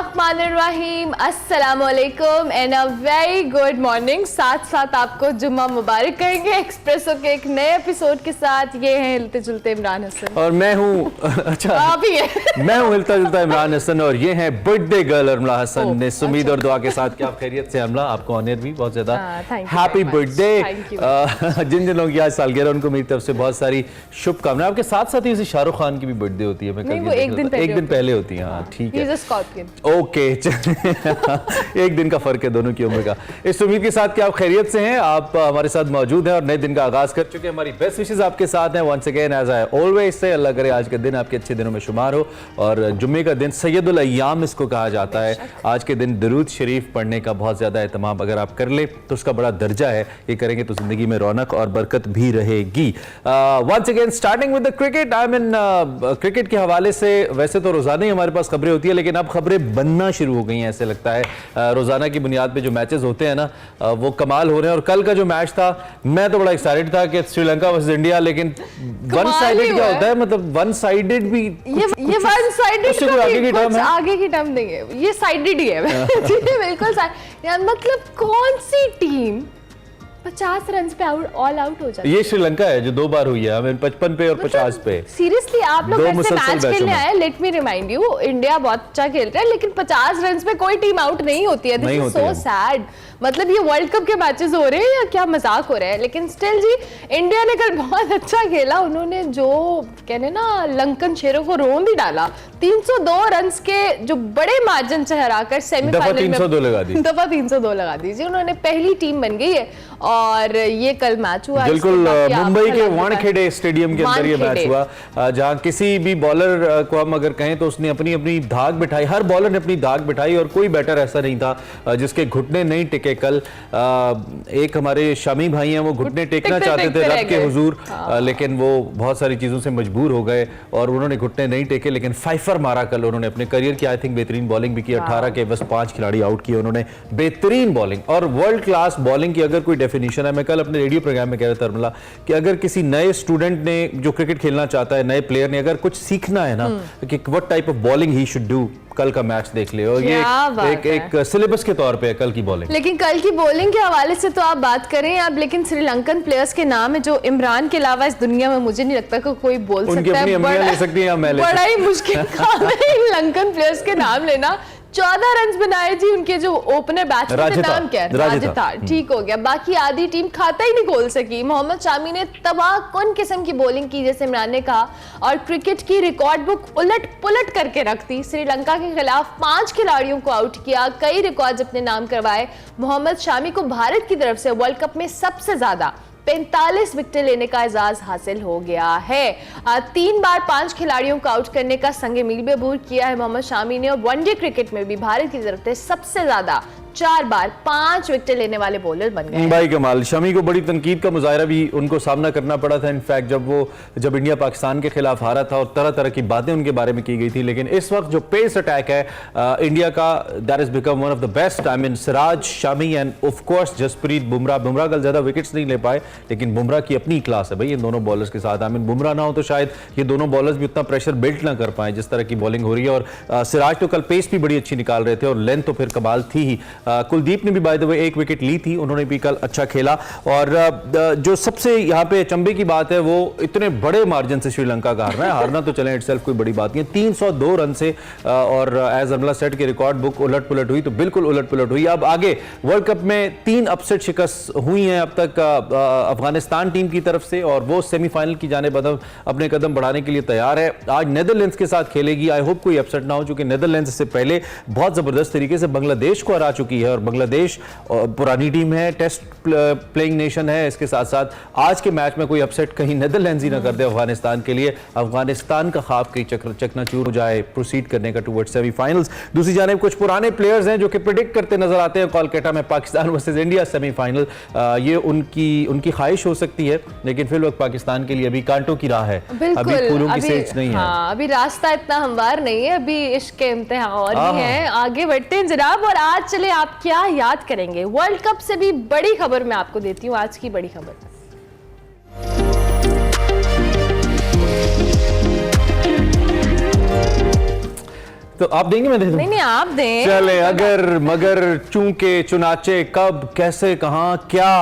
बिस्मिल्लाहिर्रहमानिर्रहीम, अस्सलामुअलैकुम and a very good morning. साथ साथ आपको जुम्मा मुबारक कहेंगे एक्सप्रेसो के एक नए एपिसोड के साथ। ये हैं हिलते जुलते इमरान हसन और मैं हूँ अच्छा आप ही है मैं हूँ हिलता जुलता इमरान हसन और ये है बर्थडे गर्ल अरमला हसन ने उम्मीद और दुआ के साथ कि आप खैरियत से। अरमला आपको ऑनर भी बहुत ज्यादा हैप्पी बर्थडे। जिन जिन लोगों की आज सालगिरह उनको मेरी तरफ से बहुत सारी शुभकामनाएं। आपके साथ साथ ही शाहरुख खान की भी बर्थडे होती है। मैं एक दिन पहले होती है। हाँ ठीक है, ओके एक दिन का फर्क है दोनों की उम्र का। इस उम्मीद के साथ कि आप खैरियत से हैं, आप हमारे साथ मौजूद हैं और नए दिन का आगाज कर चुके हैं। हमारी बेस्ट विशेस आपके साथ हैं once again as I always say. अल्लाह करे आज का दिन आपके अच्छे दिनों में शुमार हो और जुम्मे का दिन सैयदुल अय्याम इसको कहा जाता है। आज के दिन दरूद शरीफ पढ़ने का बहुत ज्यादा एहतमाम अगर आप कर ले तो उसका बड़ा दर्जा है। ये करेंगे तो जिंदगी में रौनक और बरकत भी रहेगी। Once again starting with the cricket. I mean cricket के हवाले से वैसे तो रोजाना ही हमारे पास खबरें होती है, लेकिन अब खबरें बनना शुरू हो गई हैं ऐसे लगता है। रोजाना की बुनियाद पे जो मैचेस होते हैं ना वो कमाल हो रहे हैं। और कल का जो मैच था मैं तो बड़ा एक्साइटेड था कि श्रीलंका वर्सेस इंडिया, लेकिन वन साइडेड क्या होता है, मतलब वन साइडेड भी ये वन साइडेड आगे की टर्म नहीं है, ये साइडेड ही है बिल्कुल यार। मतलब कौन सी टीम 50 रन पे ऑल आउट हो जाती है? ये श्रीलंका है जो 2 बार हुई है। हमें 55 पे और 50 पे। सीरियसली आप लोग ऐसे मैच खेलने आए, let me remind you, India बहुत अच्छा खेल रहा है लेकिन 50 रन पे कोई टीम आउट नहीं होती है। This is so sad. मतलब ये वर्ल्ड कप के मैचेस हो रहे हैं या क्या मजाक हो रहा है? लेकिन स्टिल जी इंडिया ने कल बहुत अच्छा खेला। उन्होंने जो कहने ना लंकन शेरों को रोन ही डाला। 302 रन के जो बड़े मार्जिन से हराकर सेमीफाइनल में 302 लगा दी, दफा 302 लगा दीजिए। उन्होंने पहली टीम बन गई है और ये कल मैच हुआ बिल्कुल मुंबई के वानखेड़े स्टेडियम के अंदर ये मैच हुआ, जहां किसी भी बॉलर को हम अगर कहें तो उसने अपनी अपनी धाक बिठाई। हर बॉलर ने अपनी धाक बिठाई और कोई बैटर ऐसा नहीं था जिसके घुटने नहीं टिके। कल एक हमारे शामी भाई हैं, वो घुटने टेकना चाहते थे रब के हुजूर, लेकिन वो बहुत सारी चीजों से मजबूर हो गए और उन्होंने घुटने नहीं टेके। लेकिन फाइफर मारा कल उन्होंने अपने करियर की आई थिंक बेहतरीन बॉलिंग भी की। 18 के बस 5 खिलाड़ी आउट किए उन्होंने। बेहतरीन बॉलिंग और वर्ल्ड क्लास बॉलिंग की अगर कोई डेफिनेशन है, मैं कल अपने रेडियो प्रोग्राम में कह रहा था अरमला कि अगर किसी नए स्टूडेंट ने जो क्रिकेट खेलना चाहता है, नए प्लेयर ने अगर कुछ सीखना है ना कि what type of bowling he should do, कल का मैच देख ले। और ये एक सिलेबस के तौर पे है कल की बॉलिंग। लेकिन कल की बॉलिंग के हवाले से तो आप बात करें आप, लेकिन श्रीलंकन प्लेयर्स के नाम है जो इमरान के अलावा इस दुनिया में मुझे नहीं लगता कि कोई बोल सकता है। बड़ा ही मुश्किल काम है श्रीलंकन प्लेयर्स के नाम लेना। 14 रन बनाए जी उनके जो ओपनर बैट्समैन का नाम क्या है? राजता। ठीक हो गया, बाकी आधी टीम खाता ही नहीं खोल सकी। मोहम्मद शामी ने तबाहकुन किस्म की बॉलिंग की जैसे इमरान ने कहा और क्रिकेट की रिकॉर्ड बुक उलट पुलट करके रख दी। श्रीलंका के खिलाफ 5 खिलाड़ियों को आउट किया, कई रिकॉर्ड्स अपने नाम करवाए। मोहम्मद शामी को भारत की तरफ से वर्ल्ड कप में सबसे ज्यादा 45 विकेट लेने का एजाज हासिल हो गया है। 3 बार 5 खिलाड़ियों को आउट करने का संगे मील भी अबूर किया है मोहम्मद शामी ने। और वनडे क्रिकेट में भी भारत की तरफ से सबसे ज्यादा 4 बार 5 विकेट लेने वाले बॉलर बन गए भाई कमाल। शमी को बड़ी तनकीद का मुजाहरा भी उनको सामना करना पड़ा था। इनफैक्ट जब इंडिया पाकिस्तान के खिलाफ हारा था और तरह तरह की बातें उनके बारे में की गई थी, लेकिन इस वक्त जो पेस अटैक है इंडिया का, that is become one of the best. I mean Siraj, Shami and of course Jasprit Bumrah. Bumrah कल ज्यादा विकेट्स नहीं ले पाए, लेकिन बुमराह की अपनी क्लास है भाई इन दोनों बॉलर्स के साथ। आई मीन बुमराह ना हो तो शायद ये दोनों बॉलर्स भी उतना प्रेशर बिल्ड ना कर पाए जिस तरह की बॉलिंग हो रही है। और सिराज तो कल पेस भी बड़ी अच्छी निकाल रहे थे और लेंथ तो फिर कमाल थी ही। कुलदीप ने भी बाय द वे 1 विकेट ली थी, उन्होंने भी कल अच्छा खेला। और जो सबसे यहाँ पे चंबे की बात है वो इतने बड़े मार्जिन से श्रीलंका का हारना है। हारना तो चले इटसेल्फ कोई बड़ी बात नहीं है, 302 रन से। और एज अरमला सेट की रिकॉर्ड बुक उलट पुलट हुई तो बिल्कुल उलट पुलट हुई। अब आगे वर्ल्ड कप में 3 अपसेट शिकस्त हुई हैं अब तक अफगानिस्तान टीम की तरफ से और वो सेमीफाइनल की जाने अपने कदम बढ़ाने के लिए तैयार है। आज नेदरलैंड्स के साथ खेलेगी। आई होप कोई अपसेट ना हो, चूंकि नेदरलैंड्स से पहले बहुत जबरदस्त तरीके से बांग्लादेश को हरा चुकी है और बांग्लादेश पुरानी टीम है, टेस्ट प्लेइंग नेशन है। इसके साथ साथ आज के मैच में कोई अपसेट कहीं नेदरलैंड्स ही ना कर दे अफगानिस्तान के लिए, अफगानिस्तान का ख्वाब कहीं चकनाचूर हो जाए प्रोसीड करने का टुवर्ड्स सेमीफाइनल्स। दूसरी जानिब कुछ पुराने प्लेयर्स हैं जो कि प्रेडिक्ट करते नजर आते हैं कोलकाता में पाकिस्तान वर्सेस इंडिया सेमीफाइनल। ये उनकी ख्वाहिश हो सकती है, लेकिन फिर वक्त पाकिस्तान के लिए अभी कांटों की राह है, अभी फूलों की सेज नहीं है। अभी रास्ता इतना हमवार नहीं है, अभी इश्क के इम्तिहान और भी हैं। आगे बढ़ते हैं जनाब और आज चले आप क्या याद करेंगे वर्ल्ड कप से भी बड़ी खबर मैं आपको देती हूँ। आज की बड़ी खबर तो आप देंगे, मैं दे दूं? नहीं आप दें। चले, अगर मगर चूंकि चुनाचे कब कैसे कहां क्या,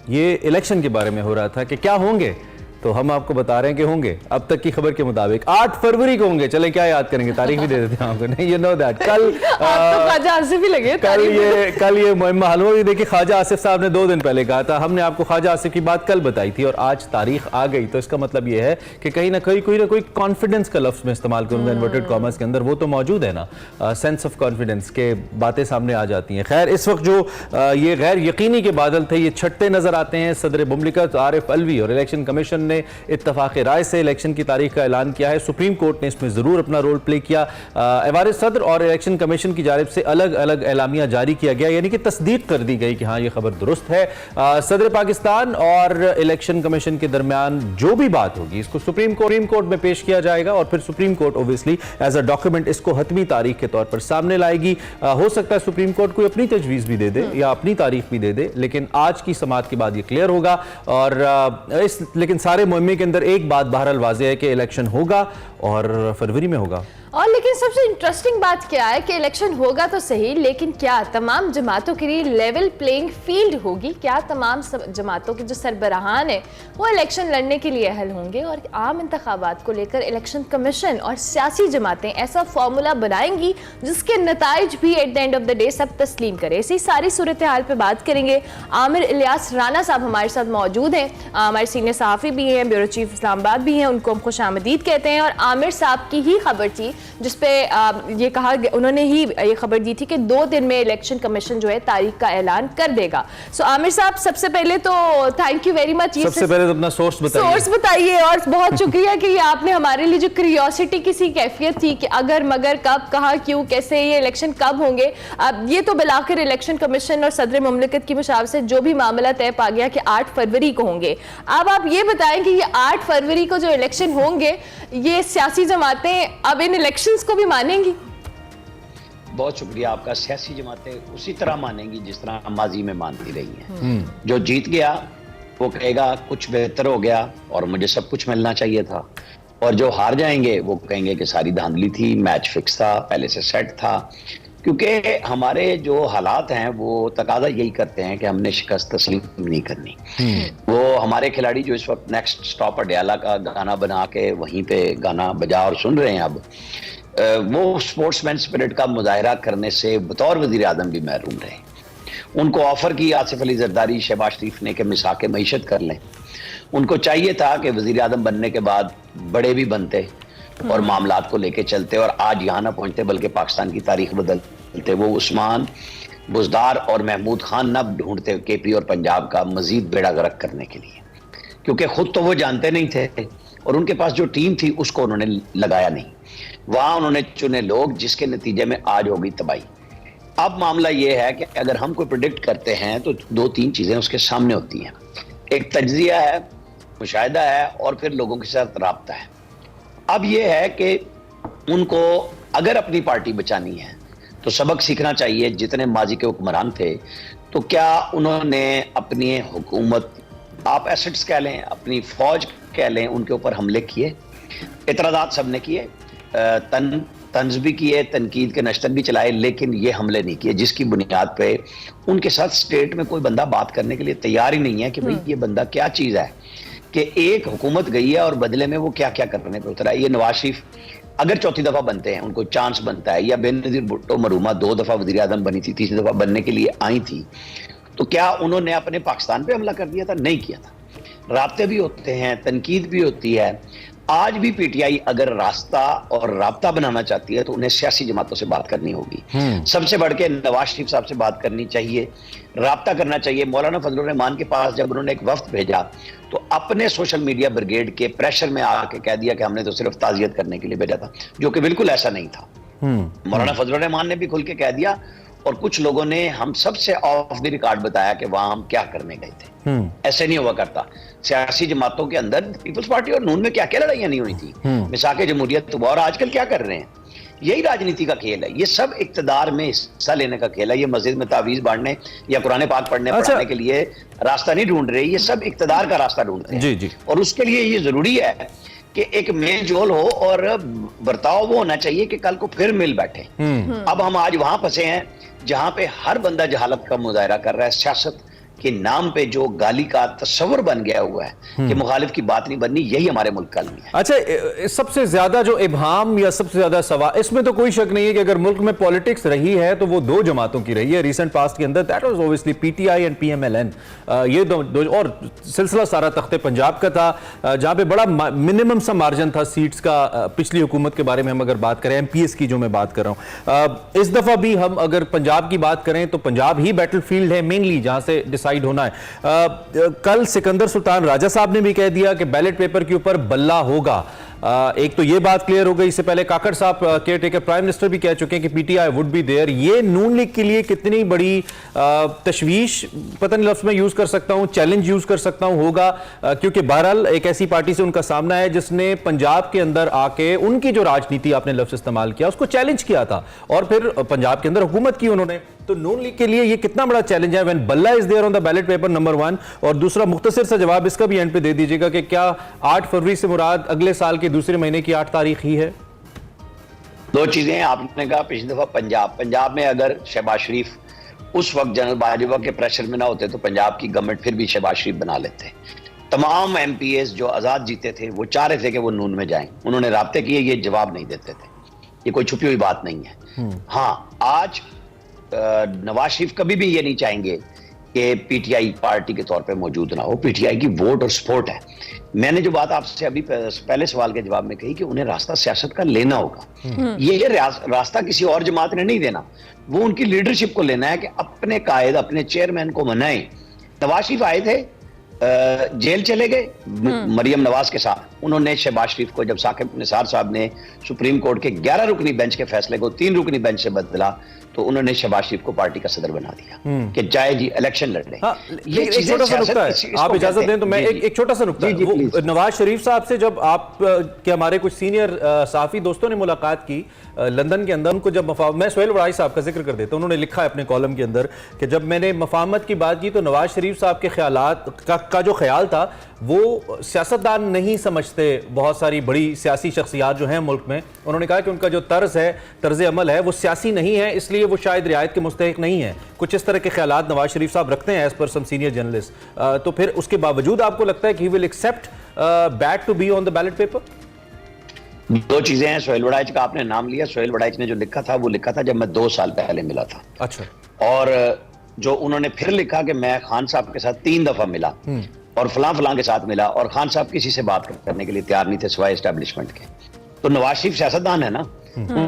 ये इलेक्शन के बारे में हो रहा था कि क्या होंगे, तो हम आपको बता रहे हैं कि होंगे अब तक की खबर के मुताबिक 8 फरवरी को होंगे। चले क्या याद करेंगे, तारीख भी दे देते हैं आपको। नहीं, यू नो दैट कल ख्वाजा आसिफ भी लगे कल ये मुहिम्मा हलवा भी देखिए, ख्वाजा आसिफ साहब ने 2 दिन पहले कहा था, हमने आपको ख्वाजा आसिफ की बात कल बताई थी और आज तारीख आ गई। तो इसका मतलब ये है कि कहीं ना कोई कॉन्फिडेंस का लफ्ज में इस्तेमाल करूंगा इन्वर्टेड कॉमर्स के अंदर, वो तो मौजूद है ना, सेंस ऑफ कॉन्फिडेंस के बातें सामने आ जाती हैं। खैर, इस वक्त जो ये गैर यकीनी के बादल थे ये छटते नजर आते हैं। सदर मुमलिकत आरिफ अलवी और इलेक्शन कमीशन ने इत्तफाक राय से इलेक्शन की तारीख का ऐलान किया है। सुप्रीम कोर्ट ने इसमें जरूर अपना रोल प्ले किया। एवार सदर और इलेक्शन कमीशन की जानिब से अलग अलग एलामिया जारी किया गया, यानी कि तस्दीक कर दी गई कि हाँ ये खबर दुरुस्त है। सदर पाकिस्तान और इलेक्शन कमीशन के दरमियान जो भी बात होगी इसको सुप्रीम कोर्ट में पेश किया जाएगा और फिर supreme court obviously as a document इसको हतमी तारीख के तौर पर सामने लाएगी। हो सकता है सुप्रीम कोर्ट कोई अपनी तजवीज़ भी दे दे या अपनी तारीख भी दे दे, लेकिन आज की समाअत के बाद ये क्लियर होगा। और लेकिन सारे मुहिम्मे के अंदर एक बात बहरहाल वाज़ेह है कि इलेक्शन होगा और फरवरी में होगा। और लेकिन सबसे इंटरेस्टिंग बात क्या है कि इलेक्शन होगा तो सही, लेकिन क्या तमाम जमातों के लिए लेवल प्लेइंग फील्ड होगी? क्या तमाम जमातों के जो सरबराहान है वो इलेक्शन लड़ने के लिए अहल होंगे? और आम इंतखाबात को लेकर इलेक्शन कमीशन और सियासी जमातें ऐसा फार्मूला बनाएंगी जिसके नताइज भी at the end of the day सब तस्लीम करें? इसी सारी सूरत हाल पर बात करेंगे। आमिर इलियास राना साहब हमारे साथ मौजूद हैं, हमारे सीनियर सहाफ़ी भी हैं, ब्यूरो चीफ इस्लामाबाद भी हैं, उनको हम खुश आमदीद कहते हैं। और आमिर साहब की ही खबर थी जिसपे ये कहा, उन्होंने ही ये खबर दी थी कि 2 दिन में इलेक्शन कमीशन जो है तारीख का ऐलान कर देगा। सो आमिर साहब, सबसे पहले तो थैंक यू वेरी मच। सबसे पहले तो अपना सोर्स बताइए और बहुत शुक्रिया कि ये आपने हमारे लिए जो क्यूरियोसिटी की सी कैफियत थी कि अगर मगर कब कहाँ क्यों कैसे ये इलेक्शन कब होंगे, अब ये तो बिलाखिर इलेक्शन कमीशन और सदर मुमलिकत की मुशावरत से जो भी मामला तय पा गया कि 8 फरवरी को होंगे। अब आप ये बताएं कि ये 8 फरवरी को जो इलेक्शन होंगे ये सियासी जमातें अब इन इलेक्शंस को भी मानेंगी? बहुत शुक्रिया आपका। सियासी जमातें उसी तरह मानेंगी जिस तरह माजी में मानती रही हैं। जो जीत गया वो कहेगा कुछ बेहतर हो गया और मुझे सब कुछ मिलना चाहिए था, और जो हार जाएंगे वो कहेंगे कि सारी धांधली थी, मैच फिक्स था, पहले से सेट था। क्योंकि हमारे जो हालात हैं वो तकाजा यही करते हैं कि हमने शिकस्त तस्लीम नहीं करनी। वो हमारे खिलाड़ी जो इस वक्त नेक्स्ट स्टॉप अडयाला का गाना बना के वहीं पे गाना बजा और सुन रहे हैं, अब वो स्पोर्ट्समैन स्पिरिट का मुजाहरा करने से बतौर वजीर आजम भी महरूम रहे। उनको ऑफर की आसिफ अली जरदारी, शहबाज शरीफ ने कि मिसाक मईशत कर लें। उनको चाहिए था कि वजीर आजम बनने के बाद बड़े भी बनते और मामलात को लेके चलते और आज यहाँ ना पहुंचते बल्कि पाकिस्तान की तारीख बदलते। वो उस्मान बुजदार और महमूद खान न ढूंढते केपी और पंजाब का मजीद बेड़ा गर्क करने के लिए, क्योंकि खुद तो वो जानते नहीं थे और उनके पास जो टीम थी उसको उन्होंने लगाया नहीं। वहां उन्होंने चुने लोग जिसके नतीजे में आज हो गई तबाही। अब मामला ये है कि अगर हम कोई प्रेडिक्ट करते हैं तो 2-3 चीजें उसके सामने होती हैं। एक तज्जिया है, मुशाहिदा है और फिर लोगों के साथ राब्ता है। अब ये है कि उनको अगर अपनी पार्टी बचानी है तो सबक सीखना चाहिए। जितने माजी के हुक्मरान थे तो क्या उन्होंने अपनी हुकूमत, आप एसेट्स कह लें, अपनी फौज कह लें, उनके ऊपर हमले किए, इतराज़ात सबने किए, तंज भी किए, तनकीद के नश्तर भी चलाए, लेकिन ये हमले नहीं किए जिसकी बुनियाद पे उनके साथ स्टेट में कोई बंदा बात करने के लिए तैयार ही नहीं है कि भाई ये बंदा क्या चीज़ है कि एक हुकूमत गई है और बदले में वो क्या क्या करने पे उतरा है। ये नवाज शरीफ अगर 4थी दफा बनते हैं, उनको चांस बनता है, या बेनजीर भुट्टो मरूमा 2 दफा वज़ीर आज़म बनी थी, 3री दफा बनने के लिए आई थी, तो क्या उन्होंने अपने पाकिस्तान पे हमला कर दिया था? नहीं किया था। राब्ते भी होते हैं, तनकीद भी होती है। आज भी पीटीआई अगर रास्ता और राब्ता बनाना चाहती है तो उन्हें सियासी जमातों से बात करनी होगी। सबसे बढ़ के नवाज शरीफ साहब से बात करनी चाहिए, राब्ता करना चाहिए। मौलाना फजलुर रहमान के पास जब उन्होंने एक वफ्द भेजा तो अपने सोशल मीडिया ब्रिगेड के प्रेशर में आके कह दिया कि हमने तो सिर्फ ताजियत करने के लिए भेजा था, जो कि बिल्कुल ऐसा नहीं था। मौलाना फजलुर रहमान ने भी खुल के कह दिया और कुछ लोगों ने हम सबसे ऑफ द रिकॉर्ड बताया कि वहां हम क्या करने गए थे। ऐसे नहीं हुआ करता। सियासी जमातों के अंदर पीपल्स पार्टी और नून में क्या क्या लड़ाइयां नहीं हुई थी, मिसाके जमहूरियत हुआ, और आजकल क्या कर रहे हैं? यही राजनीति का खेल है। ये सब इक्तदार में हिस्सा लेने का खेल है। ये मस्जिद में तावीज बांटने या कुरान पाक पढ़ाने के लिए रास्ता नहीं ढूंढ रहे, ये सब इक्तदार का रास्ता ढूंढ रहे हैं। और उसके लिए ये जरूरी है कि एक मेल जोल हो और बर्ताव वो होना चाहिए कि कल को फिर मिल बैठे। अब हम आज वहां फंसे हैं जहां पे हर बंदा जहालत का मुजाहरा कर रहा है, सियासत के नाम पे जो गाली का तस्वर बन गया हुआ है कि मुखालिफ की बात नहीं बननी, यही हमारे मुल्क का नहीं है। अच्छा, सबसे ज्यादा जो इबहाम या सबसे ज्यादा सवाल, इसमें तो कोई शक नहीं है कि अगर मुल्क में पॉलिटिक्स रही है तो वो दो जमातों की रही है रिसेंट पास्ट के अंदर, that was obviously PTI and PMLN. ये दो और सिलसिला सारा तख्ते पंजाब का था, जहां पे बड़ा मिनिमम सा मार्जिन था सीट्स का। पिछली हुकूमत के बारे में हम अगर बात करें, एमपीएस की जो मैं बात कर रहा हूं, इस दफा भी हम अगर पंजाब की बात करें तो पंजाब ही बैटलफील्ड है मेनली, जहां से डिसाइड होना है। कल सिकंदर सुल्तान राजा साहब ने भी कह दिया कि बैलेट पेपर के ऊपर बल्ला होगा। एक तो ये बात क्लियर हो गई। इससे पहले काकड़ साहब केयर टेकर प्राइम मिनिस्टर भी कह चुके हैं कि पीटीआई वुड बी देयर। ये नून लीग के लिए कितनी बड़ी तशवीश, पता नहीं लफ्ज में यूज कर सकता हूं, चैलेंज यूज कर सकता हूं, होगा, क्योंकि बहरहाल एक ऐसी पार्टी से उनका सामना है जिसने पंजाब के अंदर आके उनकी जो राजनीति, आपने लफ्ज इस्तेमाल किया, उसको चैलेंज किया था और फिर पंजाब के अंदर हुकूमत की उन्होंने। तो नून लीग के लिए ये कितना बड़ा चैलेंज है व्हेन बल्ला is there on the ballot paper, number 1। और दूसरा, मुख्तसर सा जवाब इसका भी एंड पे दे दीजिएगा कि क्या 8 फरवरी से मुराद अगले साल के दूसरे महीने की 8 तारीख ही है? दो चीजें आपने कहा। पिछली दफा पंजाब में अगर शहबाज शरीफ उस वक्त जनरल बाजवा के प्रेशर में ना होते तो पंजाब की गवर्नमेंट फिर भी शहबाज शरीफ बना लेते। तमाम एमपीएस जो आजाद जीते थे वो चाह रहे थे कि वो नून में जाएं, उन्होंने राब्ते किए, ये जवाब नहीं देते थे। ये कोई छुपी हुई बात नहीं है। हाँ, आज नवाज शरीफ कभी भी ये नहीं चाहेंगे कि पीटीआई पार्टी के तौर पे मौजूद ना हो। पीटीआई की वोट और सपोर्ट है। मैंने जो बात आपसे अभी पहले सवाल के जवाब में कही कि उन्हें रास्ता सियासत का लेना होगा, ये रास्ता किसी और जमात ने नहीं देना, वो उनकी लीडरशिप को लेना है कि अपने कायद, अपने चेयरमैन को मनाएं। नवाज शरीफ आए थे, जेल चले गए मरियम नवाज के साथ। उन्होंने शहबाज शरीफ को, जब साकिब निसार साहब ने सुप्रीम कोर्ट के 11 रुकनी बेंच के फैसले को 3 रुकनी बेंच से बदला, तो उन्होंने शहबाज शरीफ को पार्टी का सदर बना दिया कि जाए जी इलेक्शन लड़ लें। ये एक छोटा सा नुकता है, आप इजाजत दें तो मैं एक छोटा सा नुकता है। नवाज शरीफ साहब से जब आप के हमारे कुछ सीनियर सहाफी दोस्तों ने मुलाकात की लंदन के अंदर, उनको जब मैं सोहेल वड़ाई साहब का जिक्र कर देता हूं, उन्होंने लिखा है अपने कॉलम के अंदर कि जब मैंने मफाहमत की बात की तो नवाज शरीफ साहब के ख्यालात का जो ख्याल था वो सियासतदान नहीं समझते बहुत सारी बड़ी सियासी शख्सियात जो हैं मुल्क में। उन्होंने कहा कि उनका जो तर्ज अमल है वो सियासी नहीं है, इसलिए वो शायद रियायत के मुस्तहिक नहीं है। कुछ इस तरह के ख्यालात नवाज शरीफ साहब रखते हैं एज पर सम सीनियर जर्नलिस्ट। तो फिर उसके बावजूद आपको लगता है कि he will accept bat to be on the ballot paper? दो चीजें हैं। सोहेल वड़ाइच का आपने नाम लिया। सोहेल वड़ाइच ने जो लिखा था वो लिखा था जब मैं 2 साल पहले मिला था। अच्छा। और जो उन्होंने फिर लिखा कि मैं खान साहब के साथ 3 दफा मिला और फलां के साथ मिला, और खान साहब किसी से बात करने के लिए तैयार नहीं थे सिवाय एस्टेब्लिशमेंट के। तो नवाज शरीफ सियासतदान है ना,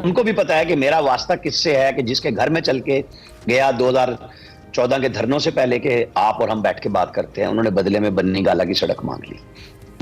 उनको भी पता है कि मेरा वास्ता किससे है, कि जिसके घर में चल के गया 2014 के धरनों से पहले के आप और हम बैठ के बात करते हैं, उन्होंने बदले में बन्नी गाला की सड़क मांग ली।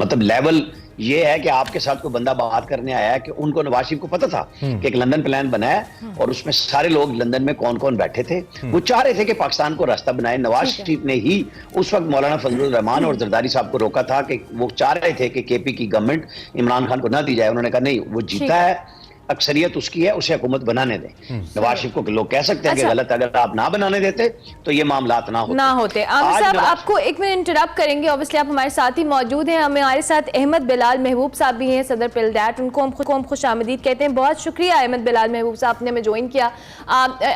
मतलब लेवल ये है कि आपके साथ कोई बंदा बात करने आया है कि उनको नवाज शरीफ को पता था कि एक लंदन प्लान बना है और उसमें सारे लोग लंदन में कौन कौन बैठे थे। वो चाह रहे थे कि पाकिस्तान को रास्ता बनाए। नवाज शरीफ ने ही उस वक्त मौलाना फजलुर रहमान और जरदारी साहब को रोका था कि वो चाह रहे थे कि केपी की गवर्नमेंट इमरान खान को ना दी जाए। उन्होंने कहा नहीं, वो जीता है, अक्सरियत उसकी है, उसे हुकूमत बनाने दें। नवाज शरीफ को लोग कह सकते हैं कि गलत, अगर आप ना बनाने देते तो ये मामलात ना होते। आमिर साहब, आपको एक मिनट इंटरप्ट करेंगे, ऑब्वियसली आप हमारे साथ ही मौजूद हैं। हमारे साथ अहमद बिलाल महबूब साहब भी हैं, सदर पिलडैट, उनको हम खुशामदीद कहते हैं। बहुत शुक्रिया अहमद बिलाल महबूब साहब, आपने हमें ज्वाइन किया।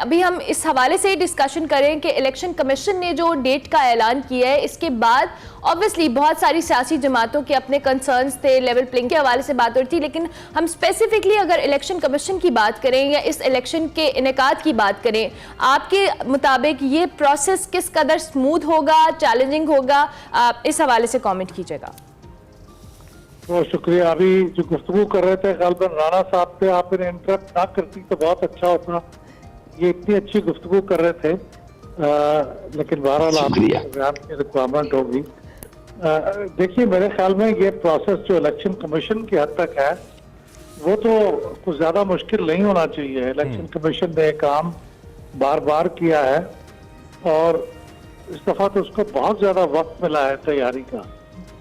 अभी हम इस हवाले से ही डिस्कशन करें कि इलेक्शन कमीशन ने जो डेट का ऐलान किया है, इसके बाद ऑब्वियसली बहुत सारी सियासी जमातों के अपने कंसर्न्स थे, लेवल प्लेइंग के हवाले से बात हो रही थी, लेकिन हम स्पेसिफिकली अगर इलेक्शन कमीशन की बात करें या इस इलेक्शन के इनेकाद की बात करें, आपके मुताबिक ये प्रोसेस किस कदर स्मूथ होगा, चैलेंजिंग होगा, आप इस हवाले से कमेंट कीजिएगा। बहुत शुक्रिया। अभी जो गुफ्तगू कर रहे थे गालिबन राणा साहब से, आप इन्हें इंटरप्ट ना करती तो बहुत अच्छा होता। ये इतनी अच्छी गुफ्तगू कर रहे थे, लेकिन बहरहाल आपकी रिक्वायरमेंट होगी। देखिए, मेरे ख्याल में ये प्रोसेस जो इलेक्शन कमीशन की हद तक है वो तो कुछ ज्यादा मुश्किल नहीं होना चाहिए। इलेक्शन कमीशन ने काम बार बार किया है और इस दफा तो उसको बहुत ज्यादा वक्त मिला है तैयारी का।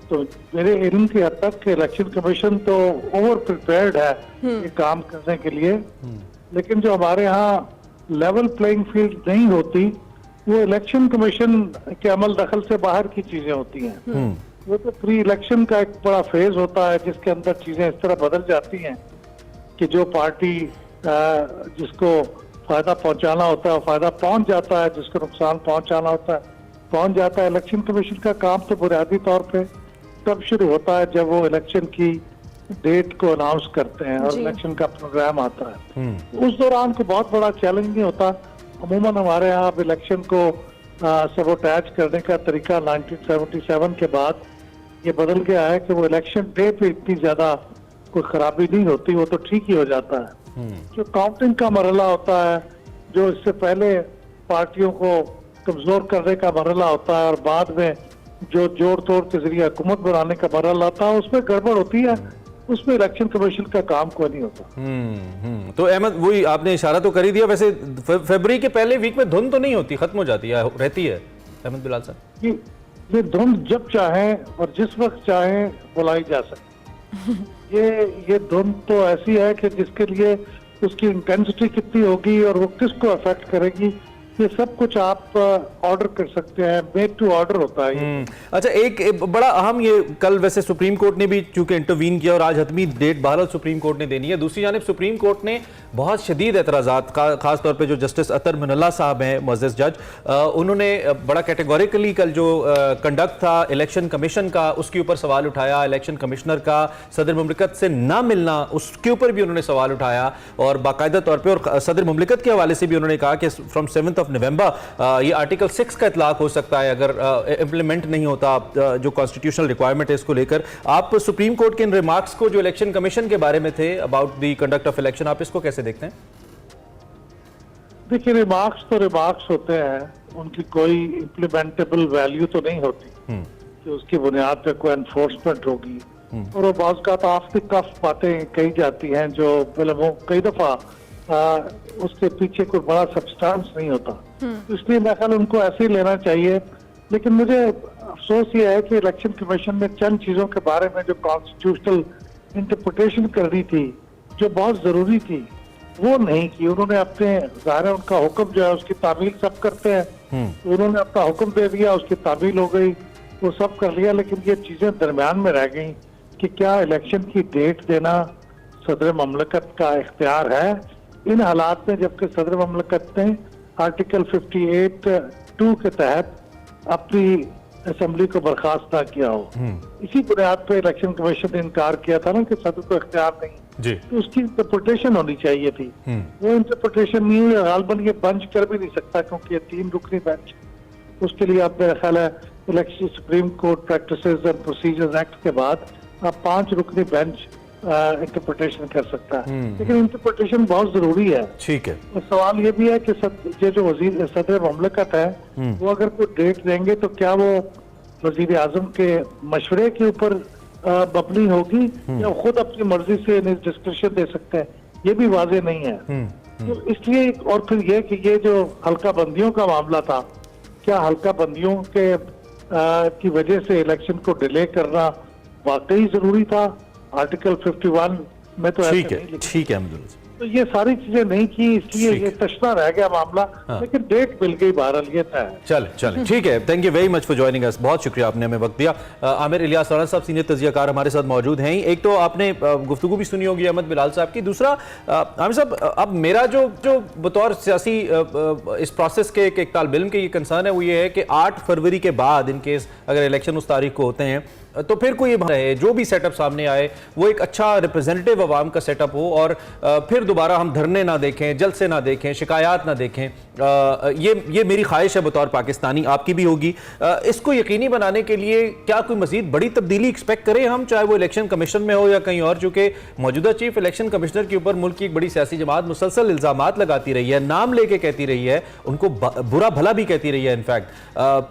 तो मेरे इल्म की हद तक इलेक्शन कमीशन तो ओवर प्रिपेयर्ड है ये काम करने के लिए, लेकिन जो हमारे यहाँ लेवल प्लेइंग फील्ड नहीं होती वो इलेक्शन कमीशन के अमल दखल से बाहर की चीजें होती हैं। वो तो प्री इलेक्शन का एक बड़ा फेज होता है जिसके अंदर चीजें इस तरह बदल जाती हैं कि जो पार्टी जिसको फायदा पहुंचाना होता है फायदा पहुंच जाता है, जिसको नुकसान पहुंचाना होता है पहुंच जाता है। इलेक्शन कमीशन का काम तो बुनियादी तौर पे तब शुरू होता है जब वो इलेक्शन की डेट को अनाउंस करते हैं और इलेक्शन का प्रोग्राम आता है। उस दौरान को बहुत बड़ा चैलेंज नहीं होता। अमूमन हमारे यहाँ अब इलेक्शन को सबोटैच करने का तरीका 1977 के बाद ये बदल गया है कि वो इलेक्शन डे पे इतनी ज्यादा कोई खराबी नहीं होती, वो तो ठीक ही हो जाता है। जो काउंटिंग का मरहला होता है, जो इससे पहले पार्टियों को कमजोर करने का मरहला होता है और बाद में जो जोड़ तोड़ के जरिए हुकूमत बनाने का मरहला आता है, उसमें गड़बड़ होती है। उसमें इलेक्शन कमीशन का काम कोई नहीं होता। तो अहमद, वही आपने इशारा तो कर ही दिया। वैसे फरवरी के पहले वीक में धुंध तो नहीं होती, खत्म हो जाती है, रहती है अहमद बिलाल साहब? ये धुंध जब चाहें और जिस वक्त चाहें बुलाई जा सकती। ये धुंध तो ऐसी है कि जिसके लिए उसकी इंटेंसिटी कितनी होगी और वो किसको अफेक्ट करेगी, ये सब कुछ आप ऑर्डर कर सकते हैं। मेड टू ऑर्डर होता है। अच्छा, एक बड़ा अहम, ये कल वैसे सुप्रीम कोर्ट ने भी चूंकि इंटरवीन किया और आज हतमी डेट बहरहाल सुप्रीम कोर्ट ने देनी है। दूसरी जानिब सुप्रीम कोर्ट ने बहुत शदीद एतराज़ात, खास तौर पे जो जस्टिस अतर मिनल्ला साहब हैं मुअज़्ज़ज़ जज, उन्होंने बड़ा कैटेगोरिकली कल जो कंडक्ट था इलेक्शन कमीशन का उसके ऊपर सवाल उठाया। इलेक्शन कमिश्नर का सदर मुमलिकत से ना मिलना, उसके ऊपर भी उन्होंने सवाल उठाया और बाकायदा तौर पर, और सदर मुमलिकत के हवाले से भी उन्होंने कहा कि फ्रॉम 7 नवंबर ये आर्टिकल 6 का इतलाक हो सकता है अगर इंप्लीमेंट नहीं होता जो कॉन्स्टिट्यूशनल रिक्वायरमेंट है इसको लेकर। आप सुप्रीम कोर्ट के इन रिमार्क्स को जो इलेक्शन कमीशन के बारे में थे about the conduct of election, आप इसको कैसे देखते हैं? देखिए, रिमार्क्स तो रिमार्क्स होते हैं, उनकी कोई इम्प्लीमेंटेबल वैल्यू तो नहीं होती कि उसकी बुनियाद पे कोई एनफोर्समेंट होगी। और वो बाज़ का ऑफ द कफ बातें कही जाती हैं जो कई दफा उसके पीछे कोई बड़ा सब्सटेंस नहीं होता। तो इसलिए मैं ख्याल उनको ऐसे ही लेना चाहिए। लेकिन मुझे अफसोस ये है कि इलेक्शन कमीशन ने चंद चीजों के बारे में जो कॉन्स्टिट्यूशनल इंटरप्रिटेशन करनी थी, जो बहुत जरूरी थी, वो नहीं की। उन्होंने अपने, ज़ाहिर है उनका हुक्म जो है उसकी तामील सब करते हैं, तो उन्होंने अपना हुक्म दे दिया, उसकी तामील हो गई, वो सब कर लिया। लेकिन ये चीजें दरमियान में रह गई कि क्या इलेक्शन की डेट देना सदर ममलकत का इख्तियार है इन हालात में, जबकि सदर ममलकत ने आर्टिकल 58(2) के तहत अपनी असेंबली को बर्खास्त ना किया हो। इसी बुनियाद पे इलेक्शन कमीशन ने इनकार किया था ना कि सदर को इख्तियार नहीं जी। तो उसकी इंटरप्रिटेशन होनी चाहिए थी। वो इंटरप्रिटेशन नहीं हुई। गालबन ये बेंच कर भी नहीं सकता क्योंकि ये 3 रुकनी बेंच, उसके लिए आप, मेरा ख्याल है election supreme court practices and procedures act के बाद आप 5 रुकनी बेंच इंटरप्रिटेशन कर सकता है। लेकिन इंटरप्रिटेशन बहुत जरूरी है। ठीक है। और सवाल ये भी है कि ये जो वजीर सदर ममलकत है वो अगर कोई डेट देंगे तो क्या वो वजीर आजम के मशवरे के ऊपर मबनी होगी या खुद अपनी मर्जी से डिस्क्रिप्शन दे सकते हैं, ये भी वाजे नहीं है। तो इसलिए, और फिर ये कि ये जो हल्का बंदियों का मामला था, क्या हल्का बंदियों के की वजह से इलेक्शन को डिले करना वाकई जरूरी था? आर्टिकल 51 में तो ठीक है अहमद। तो ये सारी चीजें नहीं की, इसलिए ये तशना रह गया मामला। लेकिन डेट मिल गई, बहरहाल ये था। चले ठीक है। Thank you very much for joining अस। बहुत शुक्रिया, आपने हमें वक्त दिया। आमिर इलियास राणा साहब सीनियर तजियाकार हमारे साथ मौजूद हैं। एक तो आपने गुफ्तगू भी सुनी होगी अहमद बिलाल साहब की। दूसरा, आमिर साहब, अब मेरा जो बतौर सियासी इस प्रोसेस के एक तालिब इल्म के ये कंसर्न है वो ये है कि 8 फरवरी के बाद इन केस अगर इलेक्शन उस तारीख को होते हैं तो फिर कोई रहे जो भी सेटअप सामने आए वो एक अच्छा रिप्रेजेंटेटिव अवाम का सेटअप हो और फिर दोबारा हम धरने ना देखें, जलसे ना देखें, शिकायत ना देखें। ये मेरी ख्वाहिश है बतौर पाकिस्तानी, आपकी भी होगी। इसको यकीनी बनाने के लिए क्या कोई मजीद बड़ी तब्दीली एक्सपेक्ट करें हम, चाहे वो इलेक्शन कमीशन में हो या कहीं और? चूंकि मौजूदा चीफ इलेक्शन कमिश्नर के ऊपर मुल्क की एक बड़ी सियासी जमात मुसलसल इल्जामात लगाती रही है, नाम लेके कहती रही है, उनको बुरा भला भी कहती रही है इनफैक्ट।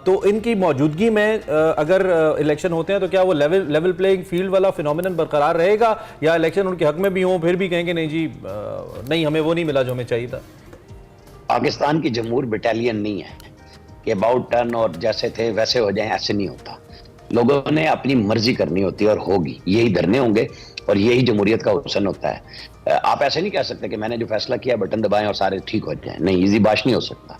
तो इनकी मौजूदगी में अगर इलेक्शन होते हैं तो क्या वो लेवल प्लेइंग फील्ड वाला फिनोमिनन बरकरार रहेगा या इलेक्शन उनके हक में भी हो फिर भी कहेंगे नहीं जी नहीं, हमें वो नहीं मिला जो हमें चाहिए था? पाकिस्तान की जमहूर बटालियन नहीं है कि अबाउट टर्न और जैसे थे वैसे हो जाएं, ऐसे नहीं होता। लोगों ने अपनी मर्जी करनी होती है और होगी, यही धरने होंगे और यही जमहूरियत का हुस्न होता है। आप ऐसे नहीं कह सकते कि मैंने जो फैसला किया बटन दबाएं और सारे ठीक हो जाएं। नहीं, इजी बात नहीं हो सकता।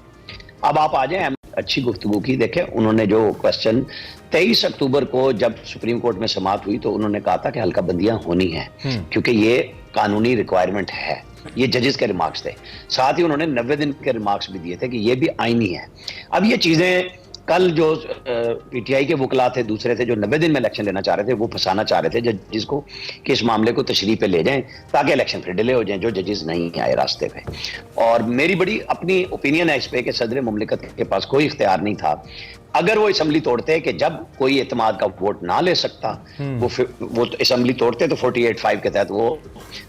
अब आप आ जाएं अच्छी गुफ्तगू की। देखें, उन्होंने जो क्वेश्चन 23 अक्टूबर को जब सुप्रीम कोर्ट में समाअत हुई तो उन्होंने कहा था कि हल्का बंदियां होनी है, क्योंकि ये कानूनी रिक्वायरमेंट है। ये जजेस के रिमार्क्स थे। साथ ही उन्होंने 90 दिन के रिमार्क्स भी दिए थे कि ये भी आईनी है। अब ये चीजें कल जो पीटीआई के वकला थे, दूसरे थे, जो 90 दिन में इलेक्शन लेना चाह रहे थे, वो फंसाना चाह रहे थे जजेस को कि इस मामले को तशरीह पे ले जाएं ताकि इलेक्शन फिर डिले हो जाए, जो जजेस नहीं आए रास्ते पे। और मेरी बड़ी अपनी ओपिनियन है इस पे कि सदर मुमलिकत के पास कोई इख्तियार नहीं था। अगर वो असम्बली तोड़ते कि जब कोई एतमाद का वोट ना ले सकता, वो असम्बली तोड़ते तो 48(5) के तहत वो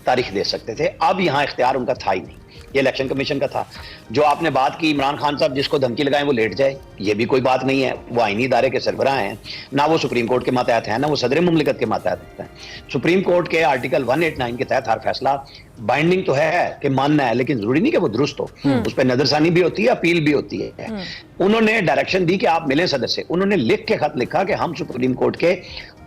तारीख दे सकते थे। अब यहाँ इख्तियार उनका था ही नहीं, ये इलेक्शन कमीशन का था। जो आपने बात की इमरान खान साहब जिसको धमकी लगाएं वो लेट जाए, ये भी कोई बात नहीं है। वो आईनी इदारे के सरबराह हैं, ना वो सुप्रीम कोर्ट के मातहत हैं, ना वो सदर मुमलिकत के मातहत हैं। सुप्रीम कोर्ट के आर्टिकल 189 के तहत हर फैसला बाइंडिंग तो है कि मानना है, लेकिन जरूरी नहीं कि वो दुरुस्त हो। उस पर नजरसानी भी होती है, अपील भी होती है। उन्होंने डायरेक्शन दी कि आप मिलें सदर से। उन्होंने लिख के खत लिखा कि हम सुप्रीम कोर्ट के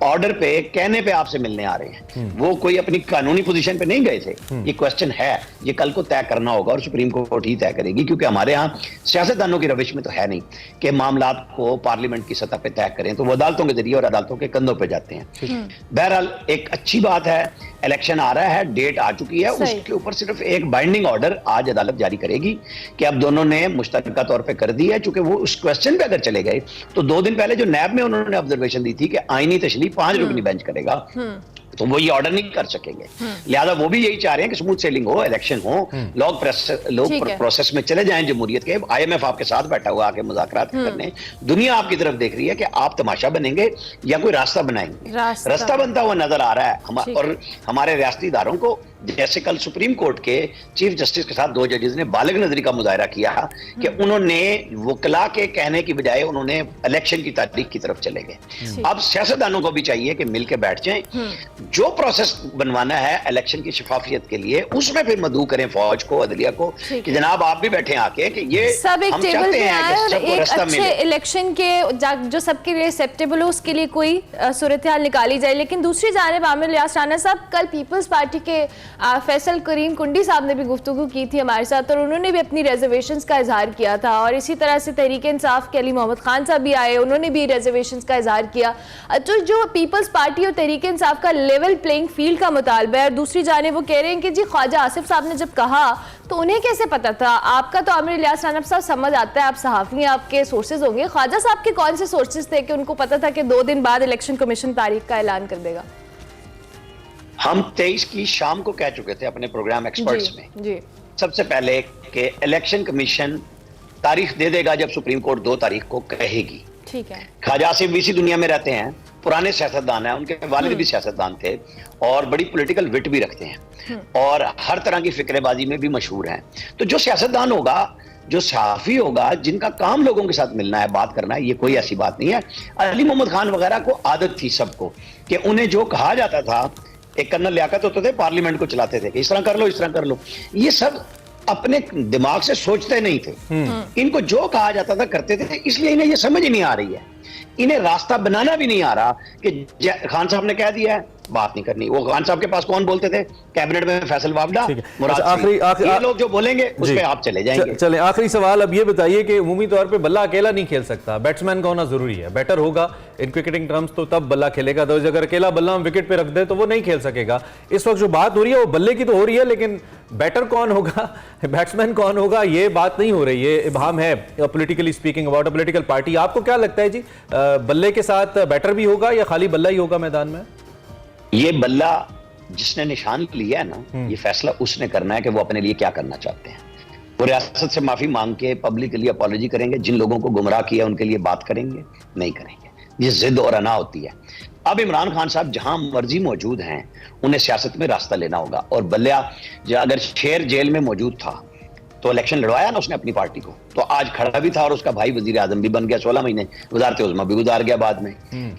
ऑर्डर पे, कहने पे आपसे मिलने आ रहे हैं। वो कोई अपनी कानूनी पोजीशन पे नहीं गए थे। ये क्वेश्चन है, ये कल को तय करना होगा और सुप्रीम कोर्ट ही तय करेगी, क्योंकि हमारे यहाँ सियासतदानों की रविश में तो है नहीं कि मामलात को पार्लियामेंट की सतह पे तय करें, तो वो अदालतों के जरिए और अदालतों के कंधों पे जाते हैं। बहरहाल एक अच्छी बात है, इलेक्शन आ रहा है, डेट आ चुकी है, उसके ऊपर सिर्फ एक बाइंडिंग ऑर्डर आज अदालत जारी करेगी कि अब दोनों ने मुश्तरका तौर पे कर दी है। चूंकि वो उस क्वेश्चन पे अगर चले गए तो 2 दिन पहले जो नैब में उन्होंने ऑब्जर्वेशन दी थी कि आईनी तशरीह 5 रुकनी बेंच करेगा, तो वो ये ऑर्डर नहीं कर सकेंगे। लिहाजा वो भी यही चाह रहे हैं कि स्मूथ सेलिंग हो, इलेक्शन हो, लोग प्रोसेस में चले जाएं जमहूरियत के। IMF आपके साथ बैठा हुआ आके मुज़ाकरात करने, दुनिया आपकी तरफ देख रही है कि आप तमाशा बनेंगे या कोई रास्ता बनाएंगे। रास्ता बनता हुआ नजर आ रहा है। और हमारे रियासती इदारों को, जैसे कल सुप्रीम कोर्ट के चीफ जस्टिस के साथ 2 जजेस ने बालिग नजरी का मुजाहरा किया कि उन्होंने वकला के कहने की बजाय उन्होंने इलेक्शन की तारीख की तरफ चले गए। अब सियासतदानों को भी चाहिए कि मिलकर बैठ जाएं, जो प्रोसेस बनवाना है इलेक्शन की शफाफियत के लिए, उसमें फिर मदऊ करें फौज को, अदलिया को, कि जनाब आप भी बैठे आके कि ये सब एक टेबल पे आए और एक अच्छे इलेक्शन के जो सबके लिए एक्सेप्टेबल हो उसके लिए कोई सूरत हाल निकाली जाए। लेकिन दूसरी जानिब आमिर इलियास राणा साहब, कल पीपल्स पार्टी के फैसल करीम कुंडी साहब ने भी गुफ्तगू की थी हमारे साथ और उन्होंने भी अपनी रिजर्वेशंस का इजहार किया था। और इसी तरह से तहरीक इंसाफ के अली मोहम्मद खान साहब भी आए, उन्होंने भी रिजर्वेशंस का इजहार किया। तो जो पीपल्स पार्टी और तहरीक इंसाफ का लेवल प्लेइंग फील्ड का मुतालबा है, और दूसरी जाने वो कह रहे हैं कि जी ख्वाजा आसिफ साहब ने जब कहा तो उन्हें कैसे पता था? आपका तो आमिर इलियास राणा साहब समझ आता है, आप सहाफ़ी हैं, आपके सोर्सेज होंगे। ख्वाजा साहब के कौन से सोर्सेज थे कि उनको पता था कि 2 दिन बाद इलेक्शन कमीशन तारीख का ऐलान कर देगा? हम 23 की शाम को कह चुके थे अपने प्रोग्राम एक्सपर्ट्स में सबसे पहले कि इलेक्शन कमीशन तारीख दे देगा जब सुप्रीम कोर्ट 2 तारीख को कहेगी। ठीक है। ख्वाजा आसिफ भी इसी दुनिया में रहते हैं, पुराने सियासतदान हैं, उनके वालिद भी सियासतदान थे और बड़ी पॉलिटिकल विट भी रखते हैं और हर तरह की फिक्रेबाजी में भी मशहूर हैं। तो जो सियासतदान होगा, जो सहाफी होगा, जिनका काम लोगों के साथ मिलना है, बात करना है, ये कोई ऐसी बात नहीं है। अली मोहम्मद खान वगैरह को आदत थी सबको कि उन्हें जो कहा जाता था, एक कर्नल लियाकत होते थे, पार्लियामेंट को चलाते थे कि इस तरह कर लो, इस तरह कर लो। ये सब अपने दिमाग से सोचते नहीं थे, इनको जो कहा जाता था करते थे, इसलिए इन्हें ये समझ ही नहीं आ रही है। इन्हें रास्ता बनाना भी नहीं आ रहा कि खान साहब ने कह दिया है, बात नहीं करनी। वो खान साहब के पास कौन बोलते थे? कैबिनेट में फैसल वावडा, मुराद सिंह, ये लोग जो बोलेंगे उस पे आप चले जाएंगे। चले आखिरी सवाल अब ये बताइए कि उमूमी तौर पे बल्ला अकेला नहीं खेल सकता, बैट्समैन का होना जरूरी है। बैटर होगा इन क्रिकेटिंग टर्म्स तो तब बल्ला खेलेगा, तो अगर अकेला बल्ला हम विकेट पे रख दे तो वो नहीं खेल सकेगा। इस वक्त जो बात हो रही है वो बल्ले की तो हो रही है, लेकिन बैटर कौन होगा, बैट्समैन कौन होगा, ये बात नहीं हो रही है। इबाम है politically speaking about a political party. आपको क्या लगता है जी, बल्ले के साथ बैटर भी होगा या खाली बल्ला ही होगा मैदान में? ये बल्ला जिसने निशान लिया है ना, ये फैसला उसने करना है कि वो अपने लिए क्या करना चाहते हैं। वो रियासत से माफी मांग के पब्लिकली अपॉलॉजी करेंगे, जिन लोगों को गुमराह किया उनके लिए बात करेंगे, नहीं करेंगे। ये जिद और अना होती है। अब इमरान खान साहब जहां मर्जी मौजूद हैं, उन्हें सियासत में रास्ता लेना होगा। और बल्ला अगर शेर जेल में मौजूद था तो इलेक्शन लड़वाया ना उसने अपनी पार्टी को, तो आज खड़ा भी था और उसका भाई वजीर आजम भी बन गया, 16 महीने वजारत उज़्मा भी गुजार गया बाद में।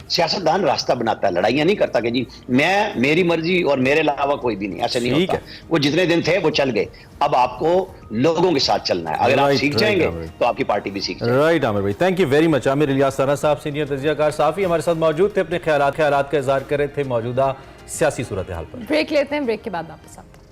सियासतदान रास्ता बनाता है, लड़ाइयां नहीं करता कि जी मैं, मेरी मर्जी और मेरे अलावा कोई भी नहीं, ऐसे नहीं होता। वो जितने दिन थे वो चल गए, अब आपको लोगों के साथ चलना है। अगर आप सीख जाएंगे तो आपकी पार्टी भी सीख जाएगी। राइट आमिर भाई, thank you very much. Aamir Ilyas Rana साहब सीनियर तजियाकार सहाफ़ी हमारे साथ मौजूद थे, अपने ख्यालात का इज़हार कर रहे थे मौजूदा सियासी सूरत हाल पर। ब्रेक लेते हैं, ब्रेक के बाद वापस आते हैं।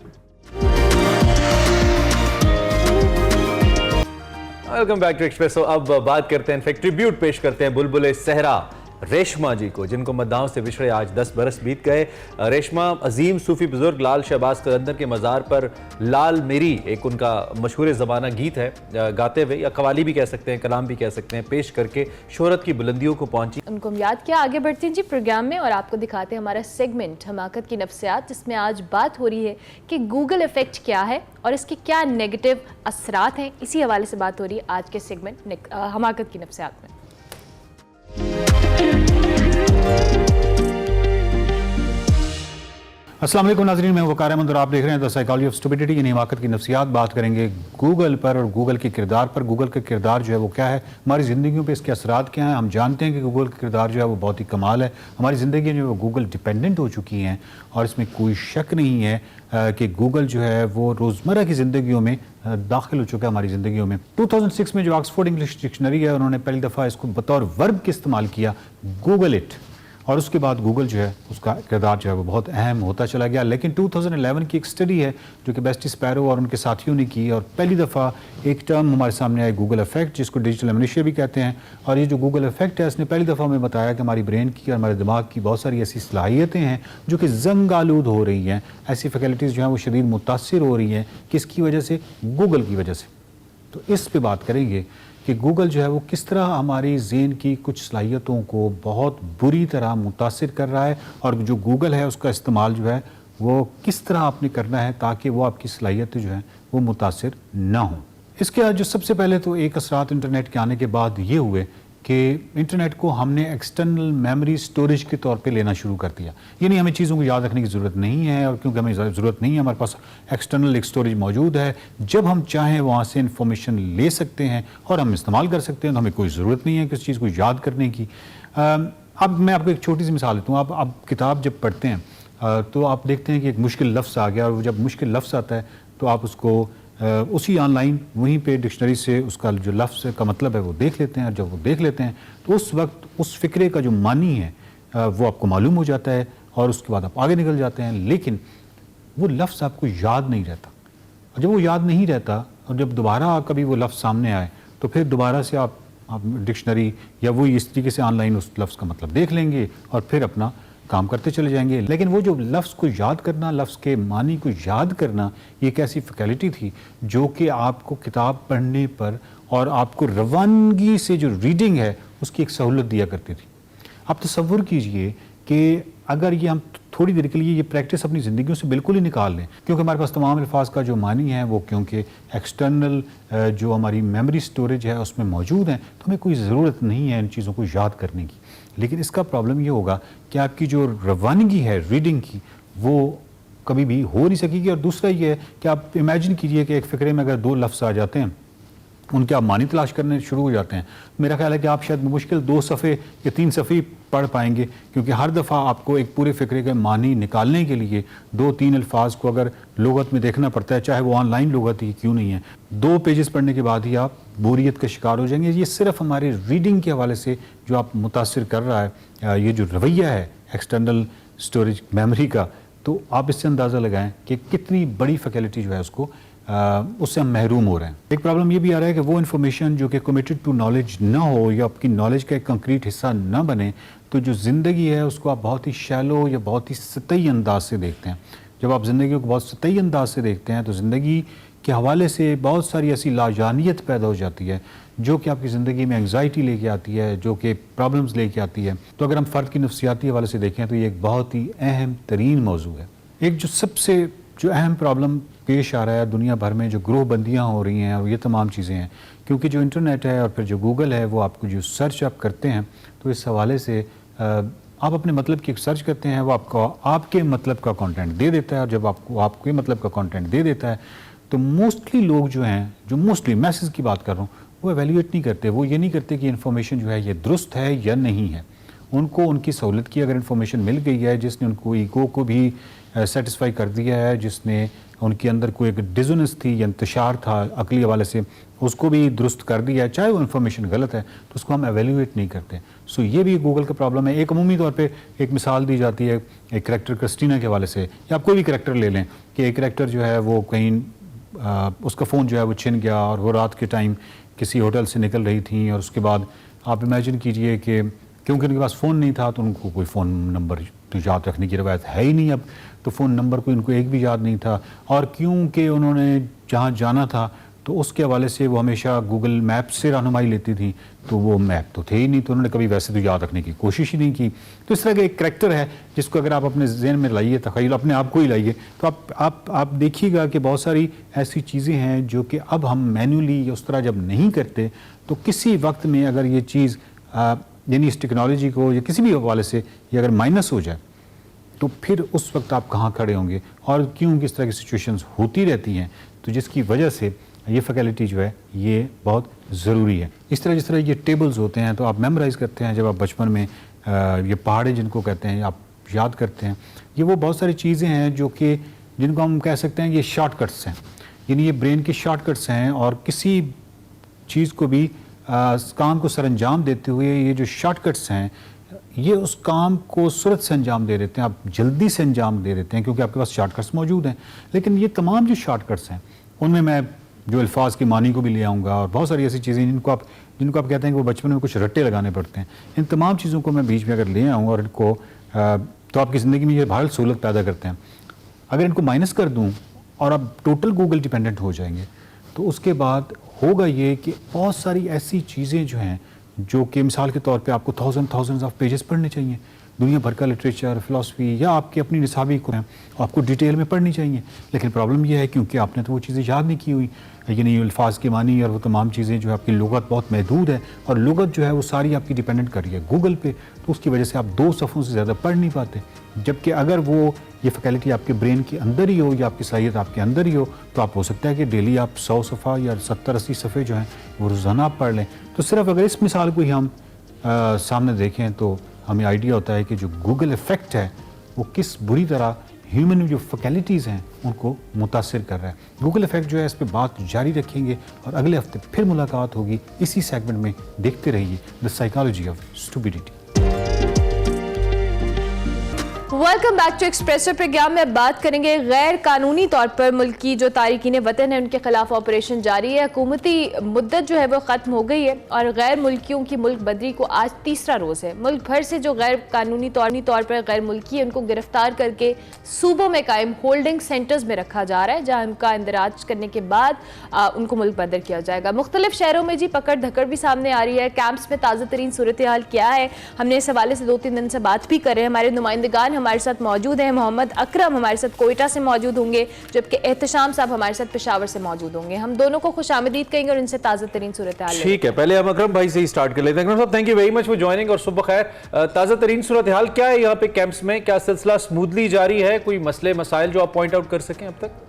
Welcome back to Expresso. अब बात करते हैं, इनफैक्ट ट्रिब्यूट पेश करते हैं बुलबुल सहरा रेशमा जी को, जिनको मद्दाओं से बिछड़े आज 10 बरस बीत गए। रेशमा अजीम सूफी बुजुर्ग लाल शहबाज कलंदर के मज़ार पर लाल मेरी एक उनका मशहूर ज़माना गीत है, गाते हुए या कवाली भी कह सकते हैं, कलाम भी कह सकते हैं, पेश करके शोहरत की बुलंदियों को पहुंची। उनको हम याद किया। आगे बढ़ते हैं जी प्रोग्राम में और आपको दिखाते हैं हमारा सेगमेंट हमाकत की नफ्सियात, जिसमें आज बात हो रही है कि गूगल इफेक्ट क्या है और इसके क्या नेगेटिव असरात हैं। इसी हवाले से बात हो रही है आज के सेगमेंट हमाकत की नफ्सियात में। अस्सलाम वालेकुम नाज़रीन, मैं वकार अहमद और आप देख रहे हैं द साइकोलॉजी ऑफ स्टुपिडिटी यानी हिमाकत की नफ्सियात। बात करेंगे गूगल पर और गूगल के किरदार पर। गूगल का किरदार जो है वो क्या है, हमारी ज़िंदगियों पे इसके असरात क्या हैं। हम जानते हैं कि गूगल का किरदार जो है वो बहुत ही कमाल है। हमारी ज़िंदगी जो है वो गूगल डिपेंडेंट हो चुकी हैं और इसमें कोई शक नहीं है कि गूगल जो है वो रोज़मर्रा की ज़िंदगियों में दाखिल हो चुका है हमारी ज़िंदगियों में। 2006 में जो ऑक्सफोर्ड इंग्लिश डिक्शनरी है उन्होंने पहली दफ़ा इसको बतौर वर्ब के इस्तेमाल किया, गूगल इट, और उसके बाद गूगल जो है उसका किरदार जो है वो बहुत अहम होता चला गया। लेकिन 2011 की एक स्टडी है जो कि बेस्टी स्पैरो और उनके साथियों ने की, और पहली दफ़ा एक टर्म हमारे सामने आया गूगल इफेक्ट, जिसको डिजिटल एमनेशिया भी कहते हैं। और ये जो गूगल इफेक्ट है इसने पहली दफ़ा हमें बताया कि हमारी ब्रेन की और हमारे दिमाग की बहुत सारी ऐसी सलाहियतें हैं जो कि जंग आलूद हो रही हैं, ऐसी फैकल्टीज़ जो हैं वो शदीद मुतासिर हो रही हैं। किसकी वजह से? गूगल की वजह से। तो इस पे बात करेंगे कि गूगल जो है वो किस तरह हमारी ज़ेन की कुछ सलाहियतों को बहुत बुरी तरह मुतासिर कर रहा है, और जो गूगल है उसका इस्तेमाल जो है वो किस तरह आपने करना है ताकि वो आपकी सलाहियतें जो हैं वो मुतासिर ना हों। इसके जो सबसे पहले तो एक असरात इंटरनेट के आने के बाद ये हुए कि इंटरनेट को हमने एक्सटर्नल मेमोरी स्टोरेज के तौर पे लेना शुरू कर दिया। यानी हमें चीज़ों को याद रखने की ज़रूरत नहीं है, और क्योंकि हमें ज़रूरत नहीं है, हमारे पास एक्सटर्नल एक स्टोरेज मौजूद है। जब हम चाहें वहाँ से इंफॉर्मेशन ले सकते हैं और हम इस्तेमाल कर सकते हैं, तो हमें कोई ज़रूरत नहीं है किसी चीज़ को याद करने की। अब मैं आपको एक छोटी सी मिसाल देता हूँ। आप किताब जब पढ़ते हैं तो आप देखते हैं कि एक मुश्किल लफ्ज़ आ गया, और जब मुश्किल लफ्ज़ आता है तो आप उसको उसी ऑनलाइन वहीं पे डिक्शनरी से उसका जो लफ्ज़ का मतलब है वो देख लेते हैं, और जब वो देख लेते हैं तो उस वक्त उस फ़िक्रे का जो मानी है वो आपको मालूम हो जाता है, और उसके बाद आप आगे निकल जाते हैं। लेकिन वो लफ्ज़ आपको याद नहीं रहता, और जब वो याद नहीं रहता और जब दोबारा कभी वो लफ्ज़ सामने आए तो फिर दोबारा से आप डिक्शनरी या वो इस तरीके से ऑनलाइन उस लफ्ज़ का मतलब देख लेंगे और फिर अपना काम करते चले जाएंगे। लेकिन वो जो लफ्ज़ को याद करना, लफ्ज़ के मानी को याद करना, ये एक ऐसी फैकल्टी थी जो कि आपको किताब पढ़ने पर और आपको रवानगी से जो रीडिंग है उसकी एक सहूलत दिया करती थी। आप तसव्वुर कीजिए कि अगर ये हम थोड़ी देर के लिए ये प्रैक्टिस अपनी ज़िंदगियों से बिल्कुल ही निकाल लें, क्योंकि हमारे पास तमाम अल्फाज का जो मानी है वो क्योंकि एक्सटर्नल जो हमारी मेमोरी स्टोरेज है उसमें मौजूद हैं, तो हमें कोई ज़रूरत नहीं है इन चीज़ों को याद करने की। लेकिन इसका प्रॉब्लम ये होगा कि आपकी जो रवानगी है रीडिंग की वो कभी भी हो नहीं सकेगी। और दूसरा ये है कि आप इमेजिन कीजिए कि एक फ़िक्रे में अगर 2 लफ्ज़ आ जाते हैं, उनके आप मानी तलाश करने शुरू हो जाते हैं, मेरा ख्याल है कि आप शायद मुश्किल 2 सफ़े या 3 सफ़े पढ़ पाएंगे, क्योंकि हर दफ़ा आपको एक पूरे फ़िक्रे के मानी निकालने के लिए 2-3 अल्फाज को अगर लुगत में देखना पड़ता है, चाहे वो ऑनलाइन लुगत ही क्यों नहीं है। 2 पेजेस पढ़ने के बाद ही आप बोरियत का शिकार हो जाएंगे। ये सिर्फ हमारे रीडिंग के हवाले से जो आप मुतासिर कर रहा है, ये जो रवैया है एक्सटर्नल स्टोरेज मेमोरी का, तो आप इससे अंदाज़ा लगाएं कि कितनी बड़ी फैकल्टी जो है उसको उससे हम महरूम हो रहे हैं। एक प्रॉब्लम ये भी आ रहा है कि वो इन्फॉर्मेशन जो कि कमिटेड टू नॉलेज ना हो या आपकी नॉलेज का एक कंक्रीट हिस्सा ना बने, तो जो ज़िंदगी है उसको आप बहुत ही शैलो या बहुत ही सतही अंदाज से देखते हैं। जब आप ज़िंदगी को बहुत सतही अंदाज से देखते हैं तो ज़िंदगी के हवाले से बहुत सारी ऐसी लाजानियत पैदा हो जाती है जो कि आपकी ज़िंदगी में एंग्जाइटी लेके आती है, जो कि प्रॉब्लम्स लेके आती है। तो अगर हम फ़र्द की नफ्सियाती हवाले से देखें तो ये एक बहुत ही अहम तरीन मौजू है। एक जो सबसे जो अहम प्रॉब्लम पेश आ रहा है दुनिया भर में, जो ग्रोह बंदियाँ हो रही हैं और ये तमाम चीज़ें हैं, क्योंकि जो इंटरनेट है और फिर जो गूगल है वो आपको जो सर्च आप करते हैं तो इस हवाले से आप अपने मतलब की एक सर्च करते हैं, वो आपको आपके मतलब का कंटेंट दे देता है, और जब आपको आपके मतलब का कंटेंट दे देता है तो मोस्टली लोग जो हैं, जो मोस्टली मैसेज की बात कर रहा हूँ, वो एवेल्यूएट नहीं करते। वो ये नहीं करते कि इन्फॉर्मेशन जो है ये दुरुस्त है या नहीं है। उनको उनकी सहूलत की अगर इन्फॉर्मेशन मिल गई है जिसने उनको ईगो को भी सेटिस्फाई कर दिया है, जिसने उनके अंदर कोई एक डिजोनेंस थी या इंतशार था अकली हवाले से, उसको भी दुरुस्त कर दिया है, चाहे वो इन्फॉर्मेशन गलत है, तो उसको हम एवेल्यूएट नहीं करते। सो ये भी गूगल का प्रॉब्लम है। एक अमूमी तौर पे एक मिसाल दी जाती है एक करैक्टर क्रिस्टीना के हवाले से, या आप कोई भी करैक्टर ले लें कि एक करैक्टर जो है वो कहीं उसका फ़ोन जो है वो छिन गया और वो रात के टाइम किसी होटल से निकल रही थी और उसके बाद आप इमेजिन कीजिए कि क्योंकि उनके पास फ़ोन नहीं था तो उनको कोई फ़ोन नंबर तो याद रखने की रवायत है ही नहीं अब, तो फ़ोन नंबर कोई उनको एक भी याद नहीं था। और क्योंकि उन्होंने जहाँ जाना था तो उसके हवाले से वो हमेशा गूगल मैप से रहनुमाई लेती थी, तो वो मैप तो थे ही नहीं, तो उन्होंने कभी वैसे तो याद रखने की कोशिश ही नहीं की। तो इस तरह का एक करैक्टर है जिसको अगर आप अपने जहन में लाइए, तख़य्युल अपने आप को ही लाइए, तो आप देखिएगा कि बहुत सारी ऐसी चीज़ें हैं जो कि अब हम मैन्युअली उस तरह जब नहीं करते तो किसी वक्त में अगर ये चीज़ यानी इस टेक्नोलॉजी को या किसी भी हवाले से ये अगर माइनस हो जाए तो फिर उस वक्त आप कहाँ खड़े होंगे। और क्यों किस तरह की सिचुएशंस होती रहती हैं, तो जिसकी वजह से ये फैकल्टी जो है ये बहुत ज़रूरी है। इस तरह जिस तरह ये टेबल्स होते हैं तो आप मेमोराइज़ करते हैं जब आप बचपन में, ये पहाड़े जिनको कहते हैं आप याद करते हैं, ये वो बहुत सारी चीज़ें हैं जो कि जिनको हम कह सकते हैं ये शॉर्टकट्स हैं, यानी ये ब्रेन के शॉर्टकट्स हैं। और किसी चीज़ को भी काम को सर अंजाम देते हुए ये जो शॉर्टकट्स हैं ये उस काम को सूरत से अंजाम दे देते हैं, आप जल्दी से अंजाम दे देते हैं क्योंकि आपके पास शॉर्टकट्स मौजूद हैं। लेकिन ये तमाम जो शॉर्टकट्स हैं उनमें मैं जो अल्फाज की मानी को भी ले आऊँगा और बहुत सारी ऐसी चीज़ें जिनको आप कहते हैं कि वो बचपन में कुछ रट्टे लगाने पड़ते हैं, इन तमाम चीज़ों को मैं बीच में अगर ले आऊँ और इनको तो आपकी ज़िंदगी में ये बहुत सहूलत पैदा करते हैं। अगर इनको माइनस कर दूँ और आप टोटल गूगल डिपेंडेंट हो जाएंगे तो उसके बाद होगा ये कि बहुत सारी ऐसी चीज़ें जो हैं जो कि मिसाल के तौर पे आपको थाउजेंड्स ऑफ पेजेस पढ़ने चाहिए, दुनिया भर का लिटरेचर, फ़िलासफ़ी या आपकी अपनी निसाबी को आपको डिटेल में पढ़नी चाहिए। लेकिन प्रॉब्लम यह है क्योंकि आपने तो वो चीज़ें याद नहीं की हुई, यानी अल्फाज की मानी और वो तमाम चीज़ें जो है आपकी लुगत बहुत महदूद है और लुगत जो है वो सारी आपकी डिपेंडेंट कर रही है गूगल पे, तो उसकी वजह से आप 2 सफ़ों से ज़्यादा पढ़ नहीं पाते। जबकि अगर वो ये फैकल्टी आपके ब्रेन के अंदर ही हो या आपकी सलाहियत आपके अंदर ही हो तो आप हो सकता है कि डेली आप 100 सफ़ा या 70-80 सफ़े जो हैं वो रोज़ाना आप पढ़ लें। तो सिर्फ अगर इस मिसाल को ही हम सामने देखें तो हमें आइडिया होता है कि जो गूगल इफ़ेक्ट है वो किस बुरी तरह ह्यूमन जो फैकल्टीज़ हैं उनको मुतासिर कर रहा है। गूगल इफ़ेक्ट जो है इस पर बात जारी रखेंगे और अगले हफ्ते फिर मुलाकात होगी इसी सेगमेंट में। देखते रहिए the psychology of stupidity. Welcome back to Expresso program में बात करेंगे गैर कानूनी तौर पर मुल्क की जो तारिकीन वतन है उनके खिलाफ ऑपरेशन जारी है। हुकूमती मुद्दत जो है वो ख़त्म हो गई है और गैर मुल्कियों की मुल्क बदरी को आज तीसरा रोज़ है। मुल्क भर से जो गैर कानूनी तौर पर गैर मुल्की है उनको गिरफ्तार करके सूबों में कायम होल्डिंग सेंटर्स में रखा जा रहा है जहाँ उनका इंदराज करने के बाद उनको मुल्क बदर किया जाएगा। मुख्तलिफ शहरों में जी पकड़ धकड़ भी सामने आ रही है। कैंप्स में ताज़ा तरीन सूरत हाल क्या है, हमने इस हवाले से 2-3 दिन से बात भी कर रहे हैं। हमारे नुमाइंदगान हमारे साथ मौजूद हैं। मोहम्मद अकरम हमारे साथ कोयटा से मौजूद होंगे, जबकि एहतशाम साहब हमारे साथ पेशावर से मौजूद होंगे। हम दोनों को खुशामदीद कहेंगे और इनसे ताज़ा तरीन सूरत हाल। ठीक है, पहले हम अकरम भाई से ही स्टार्ट कर लेते हैं। अकरम साहब, thank you very much for joining और सुबह खैर। ताज़ा तरीन सूरत हाल क्या है यहाँ पे कैंप्स में? क्या सिलसिला स्मूथली जारी है? कोई मसले मसाइल जो आप पॉइंट आउट कर सकें अब तक?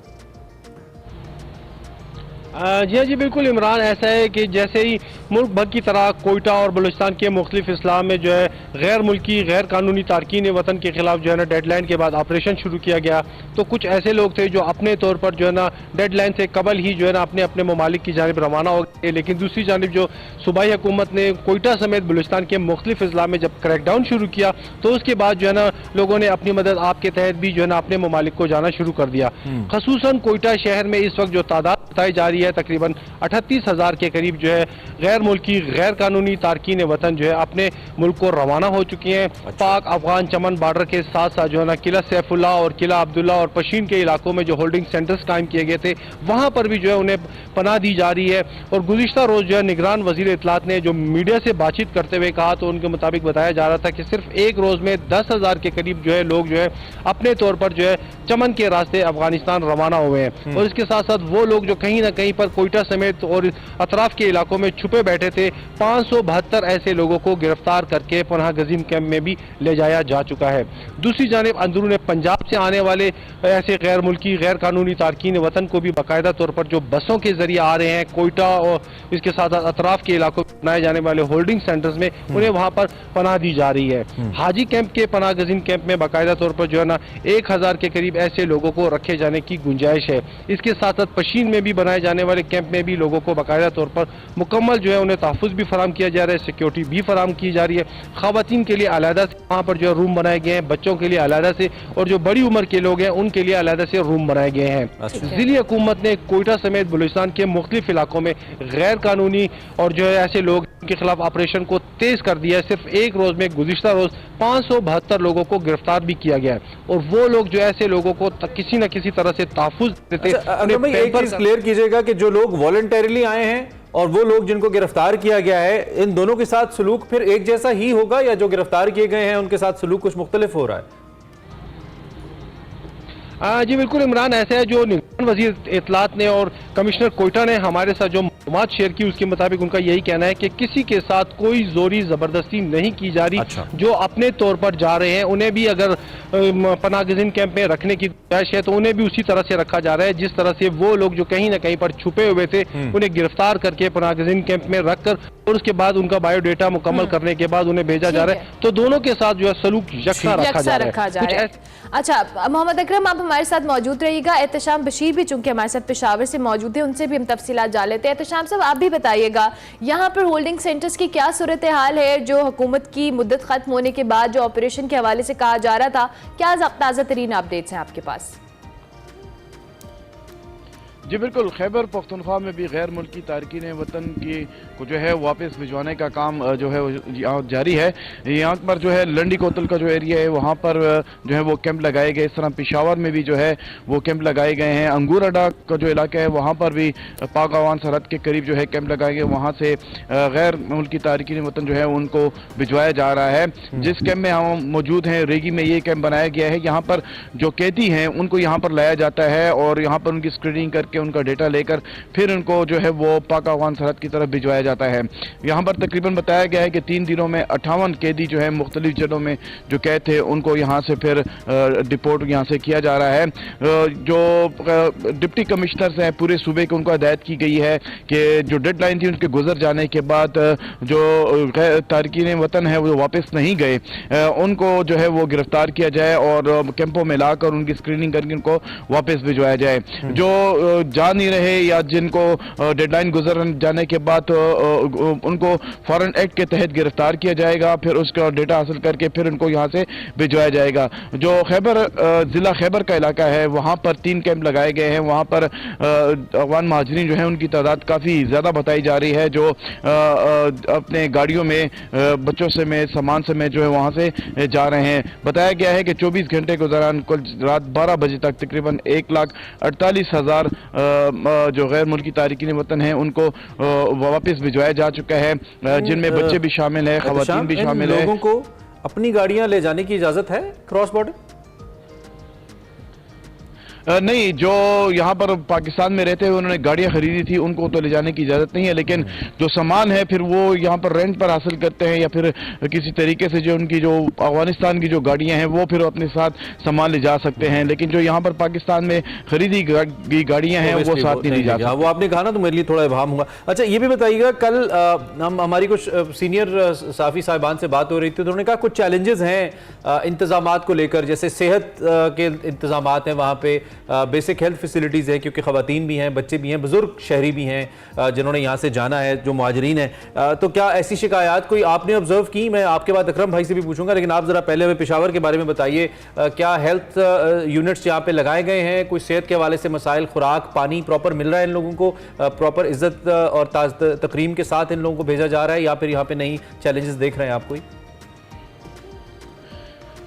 जी हाँ जी बिल्कुल इमरान, ऐसा है कि जैसे ही मुल्क भर की तरह कोयटा और बलूचिस्तान के मुख्तलिफ इस्लाह में जो है गैर मुल्की गैर कानूनी तारकीन वतन के खिलाफ जो है ना डेडलाइन के बाद ऑपरेशन शुरू किया गया, तो कुछ ऐसे लोग थे जो अपने तौर पर जो है ना डेडलाइन से कबल ही जो है ना अपने अपने ममालिक की जानिब रवाना हो गए। लेकिन दूसरी जानिब जो सूबाई हुकूमत ने कोयटा समेत बलूचिस्तान के मुख्तलिफ इस्लाह में जब क्रैकडाउन शुरू किया तो उसके बाद जो है ना लोगों ने अपनी मदद आपके तहत भी जो है ना अपने ममालिक को जाना शुरू कर दिया। खसूसन कोयटा शहर में इस वक्त जो तादाद बताई जा रही है तकरीबन 38,000 के करीब जो है गैर मुल्की गैर कानूनी तारकीन वतन जो है अपने मुल्क को रवाना हो चुकी हैं। पाक अफगान चमन बॉर्डर के साथ साथ जो है ना किला सैफुल्ला और किला अब्दुल्ला और पशीन के इलाकों में जो होल्डिंग सेंटर्स कायम किए गए थे वहां पर भी जो है उन्हें पनाह दी जा रही है। और गुज़िश्ता रोज जो है निगरान वज़ीर इत्तलात ने जो मीडिया से बातचीत करते हुए कहा तो उनके मुताबिक बताया जा रहा था कि सिर्फ एक रोज में 10,000 के करीब जो है लोग जो है अपने तौर पर जो है चमन के रास्ते अफगानिस्तान रवाना हुए हैं। और इसके साथ साथ वो लोग जो कहीं ना कहीं पर कोयटा समेत और अतराफ के इलाकों में छुपे बैठे थे 572 ऐसे लोगों को गिरफ्तार करके पनाह गजीन कैंप में भी ले जाया जा चुका है। दूसरी जानिब अंदरून पंजाब से आने वाले ऐसे गैर मुल्की गैर कानूनी तारकीन वतन को भी बाकायदा तौर पर जो बसों के जरिए आ रहे हैं कोयटा और इसके साथ साथ अतराफ के इलाकों में बनाए जाने वाले होल्डिंग सेंटर्स में उन्हें वहां पर पनाह दी जा रही है। हाजी कैंप के पनाह गजीन कैंप में बाकायदा तौर पर जो है ना 1,000 के करीब ऐसे लोगों को रखे जाने की गुंजाइश है। इसके साथ साथ पशीन में भी बनाए जाने वाले कैंप में भी लोगों को बाकायदा तौर पर मुकम्मल जो है उन्हें तहफ़्फ़ुज़ भी फराम किया जा रहा है, सिक्योरिटी भी फराम की जा रही है। ख़वातीन के लिए अलहदा से वहाँ पर जो है रूम बनाए गए हैं, बच्चों के लिए अलहदा से, और जो बड़ी उम्र के लोग हैं उनके लिए अलहदा से रूम बनाए गए हैं। ज़िली हुकूमत ने कोयटा समेत बलूचिस्तान के मुख्तलिफ इलाकों में गैर कानूनी और जो है ऐसे लोग के खिलाफ ऑपरेशन को तेज कर दिया है। सिर्फ एक रोज में गुज़िश्ता रोज 572 लोगों को गिरफ्तार भी किया गया है, और वो लोग जो ऐसे लोगों को किसी न किसी तरह से तहफ़्फ़ुज़ देते। एक चीज क्लियर कीजिएगा कि जो लोग वॉलंटरीली आए हैं और वो लोग जिनको गिरफ्तार किया गया है, इन दोनों के साथ सलूक फिर एक जैसा ही होगा या जो गिरफ्तार किए गए हैं उनके साथ सलूक कुछ मुख्तलिफ हो रहा है? जी बिल्कुल इमरान, ऐसा है जो निगरान वजीर इत्तलात ने और कमिश्नर कोयटा ने हमारे साथ जो मालूमात शेयर की उसके मुताबिक उनका यही कहना है कि किसी के साथ कोई जोरी जबरदस्ती नहीं की जा रही। अच्छा। जो अपने तौर पर जा रहे हैं उन्हें भी अगर पनागज़ीन कैंप में रखने की गुंजाइश है तो उन्हें भी उसी तरह से रखा जा रहा है जिस तरह से वो लोग जो कहीं ना कहीं पर छुपे हुए थे उन्हें गिरफ्तार करके पनागज़ीन कैंप में रखकर और उसके बाद उनका बायोडेटा मुकम्मल करने के बाद उन्हें भेजा जा रहा है। तो दोनों के साथ जो है सलूक यकसा रखा जा रहा है। अच्छा मोहम्मद अकरम, आप हमारे साथ मौजूद रहिएगा। एहतशाम बशीर भी चूंकि हमारे साथ पेशावर से मौजूद है, उनसे भी हम तफसीलात जान लेते हैं। एहतशाम साहब, आप भी बताइएगा यहाँ पर होल्डिंग सेंटर्स की क्या सूरत हाल है? जो हुकूमत की मुद्दत खत्म होने के बाद जो ऑपरेशन के हवाले से कहा जा रहा था, क्या ताज़ा तरीन अपडेट्स हैं आपके पास? जी बिल्कुल, खैबर पख्तूनख्वा में भी गैर मुल्की तारकीन वतन की को जो है वापस भिजवाने का काम जो है जारी है। यहाँ पर जो है लंडी कोतल का जो एरिया है वहाँ पर जो है वो कैंप लगाए गए। इस तरह पेशावर में भी जो है वो कैंप लगाए गए हैं। अंगूर अड्डा का जो इलाका है वहाँ पर भी पाक अफगान सरहद के करीब जो है कैंप लगाए गए। वहाँ से गैर मुल्की तारकीन वतन जो है उनको भिजवाया जा रहा है। जिस कैंप में हम मौजूद हैं, रेगी में ये कैंप बनाया गया है। यहाँ पर जो कैदी हैं उनको यहाँ पर लाया जाता है और यहाँ पर उनकी स्क्रीनिंग करके उनका डेटा लेकर फिर उनको जो है वो पाक अफगान सरहद की तरफ भिजवाया जाता है। यहाँ पर तकरीबन बताया गया है कि 3 दिनों में 58 कैदी जो है मुख्तलिफ जेलों में जो कैद थे उनको यहाँ से फिर डिपोर्ट यहाँ से किया जा रहा है। जो डिप्टी कमिश्नर्स हैं पूरे सूबे को उनको हदायत की गई है कि जो डेडलाइन थी उनके गुजर जाने के बाद जो तारकीन वतन है वो वापस नहीं गए उनको जो है वो गिरफ्तार किया जाए और कैंपों में लाकर उनकी स्क्रीनिंग करके उनको वापस भिजवाया जाए। जो जा नहीं रहे या जिनको डेडलाइन गुजर जाने के बाद उनको फॉरेन एक्ट के तहत गिरफ्तार किया जाएगा, फिर उसका डेटा हासिल करके फिर उनको यहाँ से भिजवाया जाएगा। जो खैबर ज़िला खैबर का इलाका है वहाँ पर 3 कैंप लगाए गए हैं। वहाँ पर अफगान महाजरीन जो है उनकी तादाद काफ़ी ज़्यादा बताई जा रही है, जो अपने गाड़ियों में बच्चों से में सामान से में जो है वहाँ से जा रहे हैं। बताया गया है कि 24 घंटे के दौरान कल रात 12 बजे तक तकरीबन 1,48,000 जो गैर मुल्की तारकीन वतन हैं उनको वापस भिजवाया जा चुका है, जिनमें बच्चे भी शामिल हैं, खवातीन भी शामिल हैं। लोगों को अपनी गाड़ियां ले जाने की इजाजत है क्रॉस बॉर्डर? नहीं, जो यहाँ पर पाकिस्तान में रहते हुए उन्होंने गाड़ियाँ खरीदी थी उनको तो ले जाने की इजाज़त नहीं है, लेकिन जो सामान है फिर वो यहाँ पर रेंट पर हासिल करते हैं या फिर किसी तरीके से जो उनकी जो अफगानिस्तान की जो गाड़ियाँ हैं वो फिर अपने साथ सामान ले जा सकते हैं, लेकिन जो यहाँ पर पाकिस्तान में खरीदी गई गाड़ियाँ हैं वो साथ नहीं ले जा सकते। वो आपने कहा ना तो मेरे लिए थोड़ा इबाहम हुआ। अच्छा ये भी बताइएगा, कल हम हमारी कुछ सीनियर साफ़ी साहिबान से बात हो रही थी तो उन्होंने कहा कुछ चैलेंजेस हैं इंतजामात को लेकर, जैसे सेहत के इंतजामात हैं वहाँ पे, बेसिक हेल्थ फैसिलिटीज़ है क्योंकि ख़वातीन भी हैं, बच्चे भी हैं, बुजुर्ग शहरी भी हैं जिन्होंने यहाँ से जाना है, जो मुहाजिरीन हैं। तो क्या ऐसी शिकायत कोई आपने ऑब्जर्व की? मैं आपके बाद अकरम भाई से भी पूछूंगा, लेकिन आप ज़रा पहले हमें पेशावर के बारे में बताइए। क्या हेल्थ यूनिट्स यहाँ पे लगाए गए हैं? कोई सेहत के हवाले से मसाइल, खुराक, पानी प्रॉपर मिल रहा है इन लोगों को? प्रॉपर इज्जत और तकरीम के साथ इन लोगों को भेजा जा रहा है या फिर यहाँ पे नई चैलेंजेस देख रहे हैं आप कोई?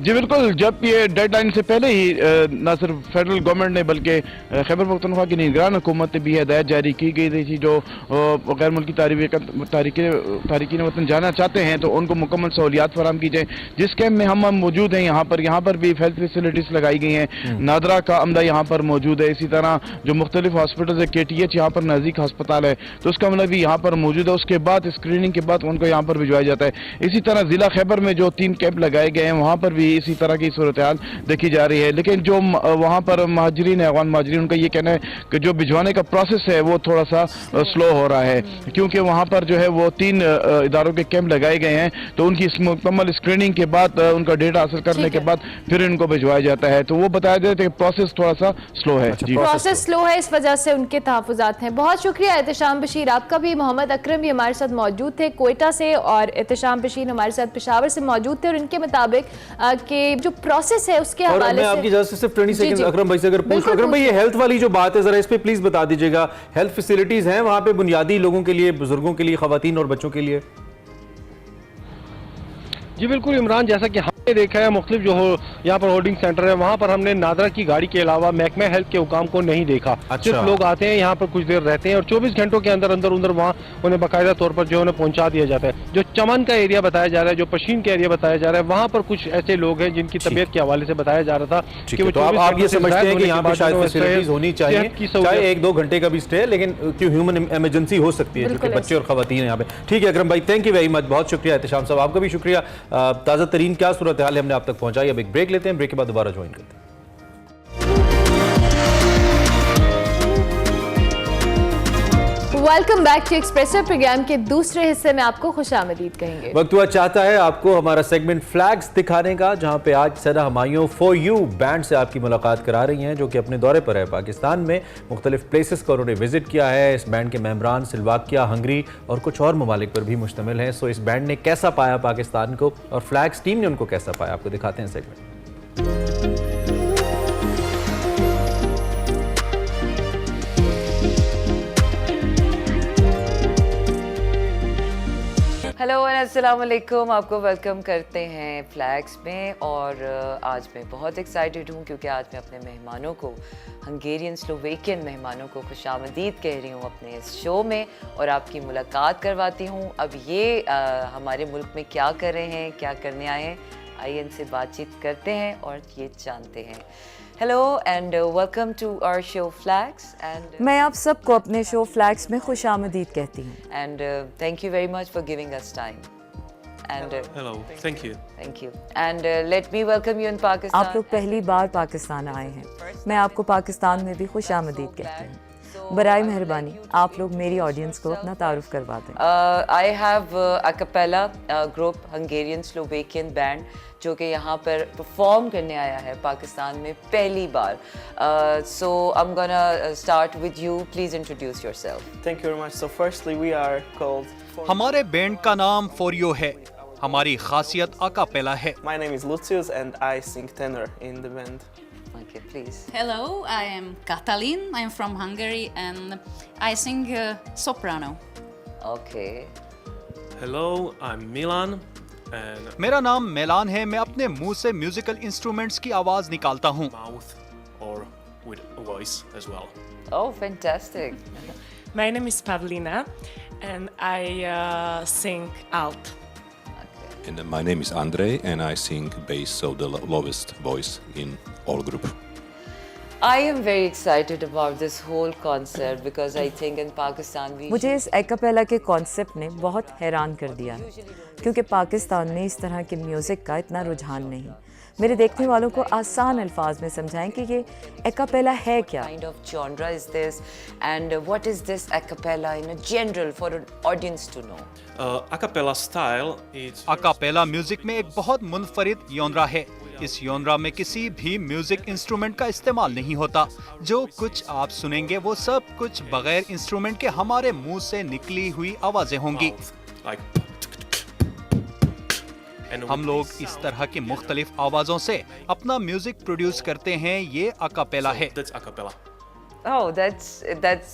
जी बिल्कुल, जब ये डेडलाइन से पहले ही न सिर्फ फेडरल गवर्नमेंट ने बल्कि खैबर पख्तूनख्वा की निगरान हुकूमत ने भी हदायत जारी की गई थी जो गैर मुल्की तारकीन वतन जाना चाहते हैं तो उनको मुकम्मल सहूलियात फराम की जाए। जिस कैंप में हम मौजूद हैं यहाँ पर भी हेल्थ फैसिलिटीज़ लगाई गई हैं। नादरा का अमला यहाँ पर मौजूद है, इसी तरह जो मुख्तलिफ हॉस्पिटल है, KTH यहाँ पर नज़दीक अस्पताल है तो उसका अमला भी यहाँ पर मौजूद है। उसके बाद स्क्रीनिंग के बाद उनको यहाँ पर भिजवाया जाता है। इसी तरह ज़िला खैबर में जो 3 कैंप लगाए गए हैं वहाँ पर भी भी इसी तरह की सूरत हाल देखी जा रही है। लेकिन जो वहाँ पर महाजरीन है, अफगान महाजरीन, उनका ये कहना है कि जो भिजवाने का प्रोसेस है वो थोड़ा सा स्लो हो रहा है, क्योंकि वहाँ पर जो है वो 3 इदारों के कैंप लगाए गए हैं। तो उनकी मुकम्मल स्क्रीनिंग के बाद उनका डेटा हासिल करने के बाद फिर इनको भिजवाया जाता है। तो वो बताया जाता है कि प्रोसेस थोड़ा सा स्लो है। प्रोसेस स्लो है, इस वजह से उनके तहफ़्फ़ुज़ात हैं। बहुत शुक्रिया एहतशाम बशीर आपका भी। मोहम्मद अकरम भी हमारे साथ मौजूद थे कोयटा से, और एहतशाम बशीर हमारे साथ पेशावर से मौजूद थे, और इनके मुताबिक कि जो प्रोसेस है उसके हवाले से आपकी इजाज़त से सिर्फ 20 सेकंड अकरम भाई से अगर पूछ, अकरम भाई ये हेल्थ वाली जो बात है जरा इस पे प्लीज बता दीजिएगा। हेल्थ फैसिलिटीज हैं वहाँ पे बुनियादी लोगों के लिए, बुजुर्गों के लिए, खवातीन और बच्चों के लिए? जी बिल्कुल इमरान, जैसा कि हमने देखा है मुख्तलिफ जो यहाँ पर होल्डिंग सेंटर है वहाँ पर हमने नादरा की गाड़ी के अलावा महकमा हेल्थ के हुकाम को नहीं देखा। सिर्फ लोग आते हैं यहाँ पर कुछ देर रहते हैं और 24 घंटों के अंदर अंदर उधर वहाँ उन्हें बाकायदा तौर पर जो उन्हें पहुँचा दिया जाता है। जो चमन का एरिया बताया जा रहा है, जो पशीन का एरिया बताया जा रहा है, वहाँ पर कुछ ऐसे लोग हैं जिनकी तबीयत के हवाले से बताया जा रहा था कि वो आप ये समझते हैं कि यहाँ पे शायद फैसिलिटीज होनी चाहिए, चाहे 1-2 घंटे का भी स्टे, लेकिन क्यों ह्यूमन इमरजेंसी हो सकती है क्योंकि बच्चे और खवातीन यहाँ पे। ठीक है अकरम भाई, थैंक यू वेरी मच, बहुत शुक्रिया। एहतशाम साहब आपका भी शुक्रिया। ताज़ा तरीन क्या सूरत हाल है हमने आप तक पहुंचाई। अब एक ब्रेक लेते हैं, ब्रेक के बाद दोबारा ज्वाइन करते हैं। Welcome back to Expresso program के दूसरे हिस्से में आपको खुशामदीद कहेंगे। वक्त हुआ चाहता है आपको हमारा सेगमेंट फ्लैग्स दिखाने का, जहां पे आज सना हमायूं फॉर यू बैंड से आपकी मुलाकात करा रही हैं, जो कि अपने दौरे पर है पाकिस्तान में। मुख्तलिफ प्लेसेस का उन्होंने विजिट किया है। इस बैंड के मेंबरान स्लोवाकिया, हंगरी और कुछ और ममालिक पर भी मुश्तमिल हैं। सो इस बैंड ने कैसा पाया पाकिस्तान को और फ्लैग्स टीम ने उनको कैसा पाया, आपको दिखाते हैं सेगमेंट। हेलो अस्सलाम वालेकुम, आपको वेलकम करते हैं फ्लैग्स में। और आज मैं बहुत एक्साइटेड हूँ क्योंकि आज मैं अपने मेहमानों को, हंगेरियन स्लोवेकियन मेहमानों को खुशामदीद कह रही हूँ अपने इस शो में और आपकी मुलाकात करवाती हूँ। अब ये हमारे मुल्क में क्या कर रहे हैं, क्या करने आए हैं, आइए इनसे बातचीत करते हैं और ये जानते हैं। Hello and welcome to our show flags. And मैं आप सबको अपने शो फ्लैग्स में खुशामदीद कहती हूँ। And thank you very much for giving us time. And hello, thank you. Thank you and let me welcome you in Pakistan. आप लोग पहली बार पाकिस्तान आए हैं, मैं आपको पाकिस्तान में भी खुशामदीद कहती हूँ। बराए मेहरबानी आप लोग मेरी ऑडियंस को अपना तारुफ करवा दें। I have a cappella group, Hungarian Slovakian band, जो कि यहाँ पर परफॉर्म करने आया है पाकिस्तान में पहली बार। So I am gonna start with you, please introduce yourself. Thank you very much. So firstly we are called, हमारे बैंड का नाम फॉर यू है। हमारी खासियत अकापेला है। My name is Lucius and I sing tenor in the band. Okay, please. Hello, I am Katalin. I am from Hungary and I sing soprano. Okay. Hello, I'm Milan and मेरा नाम मिलान है। मैं अपने मुंह से musical instruments की आवाज निकालता हूँ। mouth or with a voice as well. Oh, fantastic. My name is Pavlina and I sing alt. And my name is Andrei and I sing bass, so the lowest voice in all group. I am very excited about this whole concept because I think in Pakistan we मुझे इस एक्पेला के concept ने बहुत हैरान कर दिया है क्योंकि पाकिस्तान में इस तरह के म्यूज़िक का इतना रुझान नहीं। मेरे देखने वालों को आसान अल्फाज में समझाएं कि ये एक्पेला है क्या। Kind of genre is this and what is this acapella in a general for an audience to know? Acapella style is a cappella music में एक बहुत मुनफरिद योनरा है। इस योनरा में किसी भी म्यूजिक इंस्ट्रूमेंट का इस्तेमाल नहीं होता। जो कुछ आप सुनेंगे वो सब कुछ बगैर इंस्ट्रूमेंट के हमारे मुंह से निकली हुई आवाजें होंगी। like हम लोग इस तरह की मुख्तलिफ आवाजों से अपना म्यूजिक प्रोड्यूस करते हैं। ये अकापेला है। that's acapella. Oh, that's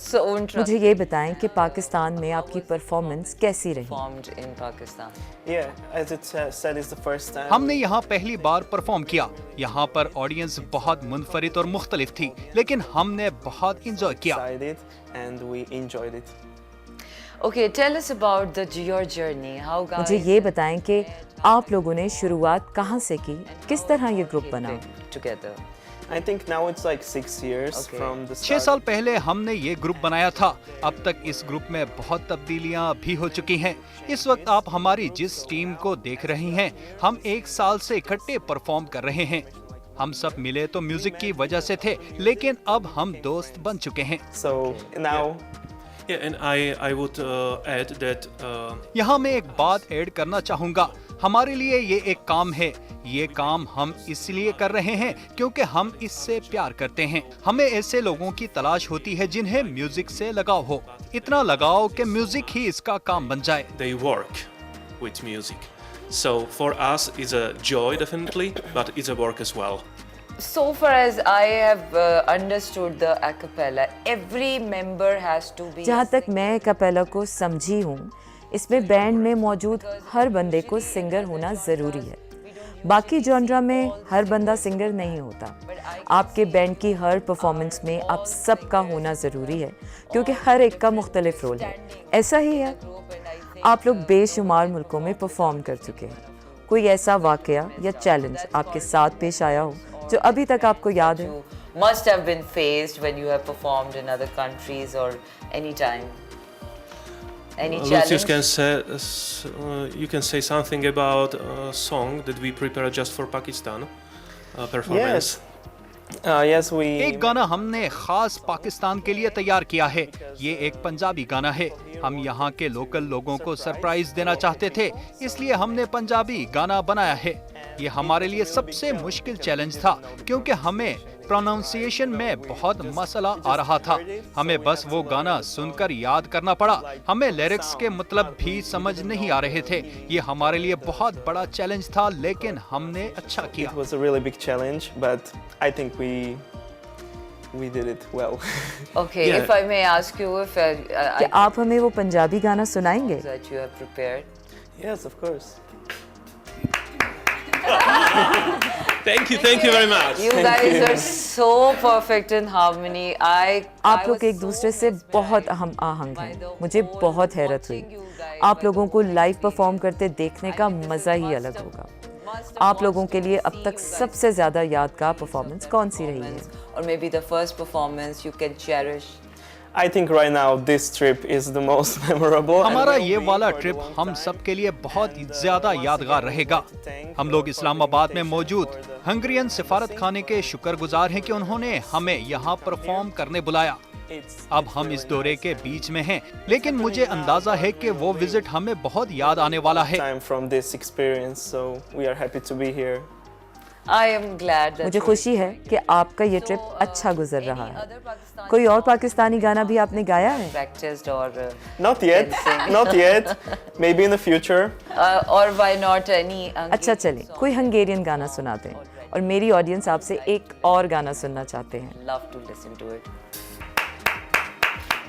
so interesting. मुझे ये बताएं कि पाकिस्तान में आपकी परफॉर्मेंस कैसी रही? Performed in Pakistan. Yeah, as it said, it's the first time. हमने यहाँ पहली बार परफॉर्म किया। यहाँ पर ऑडियंस बहुत मुनफरिद और मुख्तलिफ थी, लेकिन हमने बहुत इंजॉय किया। And we enjoyed it. Okay, tell us about your journey. How guys? मुझे ये बताएं कि आप लोगों ने शुरुआत कहाँ से की, किस तरह ये ग्रुप बना? Together. I think now it's like 6 years from the 6 start. साल पहले हमने ये ग्रुप बनाया था। अब तक इस ग्रुप में बहुत तब्दीलियां भी हो चुकी हैं। इस वक्त आप हमारी जिस टीम को देख रही हैं, हम 1 साल से इकट्ठे परफॉर्म कर रहे हैं। हम सब मिले तो म्यूजिक की वजह से थे, लेकिन अब हम दोस्त बन चुके हैं। So now Yeah, and I would add that यहाँ मैं एक बात ऐड करना चाहूँगा। हमारे लिए ये एक काम है। ये काम हम इसलिए कर रहे हैं क्योंकि हम इससे प्यार करते हैं। हमें ऐसे लोगों की तलाश होती है जिन्हें म्यूजिक से लगाव हो, इतना लगाव कि म्यूजिक ही इसका काम बन जाए। they work with music. So for us it's a joy definitely, but it's a work as well. So far as I have understood the a cappella, every member has to be. जहाँ तक मैं Capella को समझी हूँ, इसमें band में मौजूद हर बंदे को सिंगर होना ज़रूरी है। बाकी जॉनरा में हर बंदा सिंगर नहीं होता। आपके बैंड की हर परफॉर्मेंस में आप सबका होना ज़रूरी है, क्योंकि हर एक का मुख्तलिफ रोल है। ऐसा ही है, आप लोग बेशुमार मुल्कों में परफॉर्म कर चुके हैं। कोई ऐसा वाकया या चैलेंज आपके साथ पेश आया हो जो अभी तक आपको याद है? Must have been faced when you have performed in other countries or any time. Any challenge? You can say something about a song that we prepared just for Pakistan performance. Yes, we. एक गाना हमने खास पाकिस्तान के लिए तैयार किया है। ये एक पंजाबी गाना है। हम यहाँ के लोकल लोगों को सरप्राइज देना चाहते थे, इसलिए हमने पंजाबी गाना बनाया है। ये हमारे लिए सबसे मुश्किल चैलेंज था, क्योंकि हमें प्रोनाउंसिएशन में बहुत मसला आ रहा था। हमें बस वो गाना सुनकर याद करना पड़ा। हमें लिरिक्स के मतलब भी समझ नहीं आ रहे थे। ये हमारे लिए बहुत बड़ा चैलेंज था, लेकिन हमने अच्छा किया। It was a really big challenge, but I think we did it well. Okay, Yeah. if I may ask you if क्या आप हमें वो पंजाबी गाना सुनाएंगे? that you have prepared. Yes, of course. Thank you very much. You guys are so perfect in harmony. आप लोग एक दूसरे से बहुत हम आहंग हैं। मुझे बहुत हैरत हुई। आप लोगों को लाइव परफॉर्म करते देखने का मजा ही अलग होगा। आप लोगों के लिए अब तक सबसे ज्यादा यादगार परफॉर्मेंस कौन सी रही है? Or maybe the first performance you can cherish. I think right now this trip is the most memorable. हमारा ये वाला ट्रिप हम सब के लिए बहुत ज्यादा यादगार रहेगा। हम लोग इस्लामाबाद में मौजूद हंगरियन सिफारत खाने के शुक्रगुजार हैं कि उन्होंने हमें यहाँ परफॉर्म करने बुलाया। अब हम इस दौरे के बीच में हैं, लेकिन मुझे अंदाजा है कि वो विजिट हमें बहुत याद आने वाला है। From this experience, so we are happy to be here. I am glad that मुझे खुशी है कि आपका ये ट्रिप अच्छा गुजर रहा है। कोई और पाकिस्तानी गाना भी आपने गाया है? practiced or Not yet, not yet. Maybe in the future. Or why not any अच्छा चले, कोई हंगेरियन गाना सुनाते हैं और मेरी ऑडियंस आपसे एक और गाना सुनना चाहते हैं। Love to listen to it.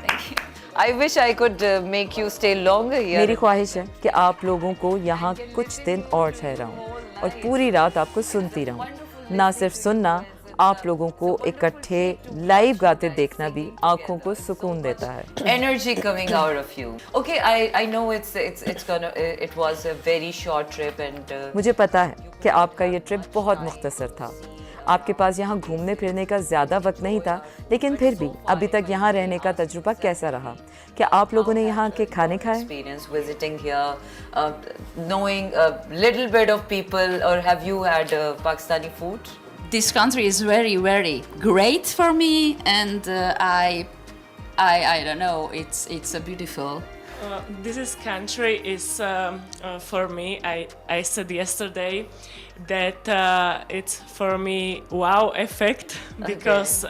Thank you. I wish I could make you stay longer here. मेरी ख्वाहिश है कि आप लोगों को यहाँ कुछ दिन और ठहराऊं और पूरी रात आपको सुनती रहूं। ना सिर्फ सुनना, आप लोगों को इकट्ठे लाइव गाते देखना भी आंखों को सुकून देता है। Energy coming out of you. Okay, I know it was a very short trip and मुझे पता है कि आपका ये ट्रिप बहुत मुख्तसर था। आपके पास यहाँ घूमने फिरने का ज़्यादा वक्त नहीं था, लेकिन फिर भी अभी तक यहाँ रहने का तजुर्बा कैसा रहा? क्या आप लोगों ने यहाँ के खाने खाए? experience visiting here, knowing a little bit of people, or have you had Pakistani food? This country is very, very great for me, and I don't know. It's a beautiful. This country is for me. I said yesterday that it's for me wow effect because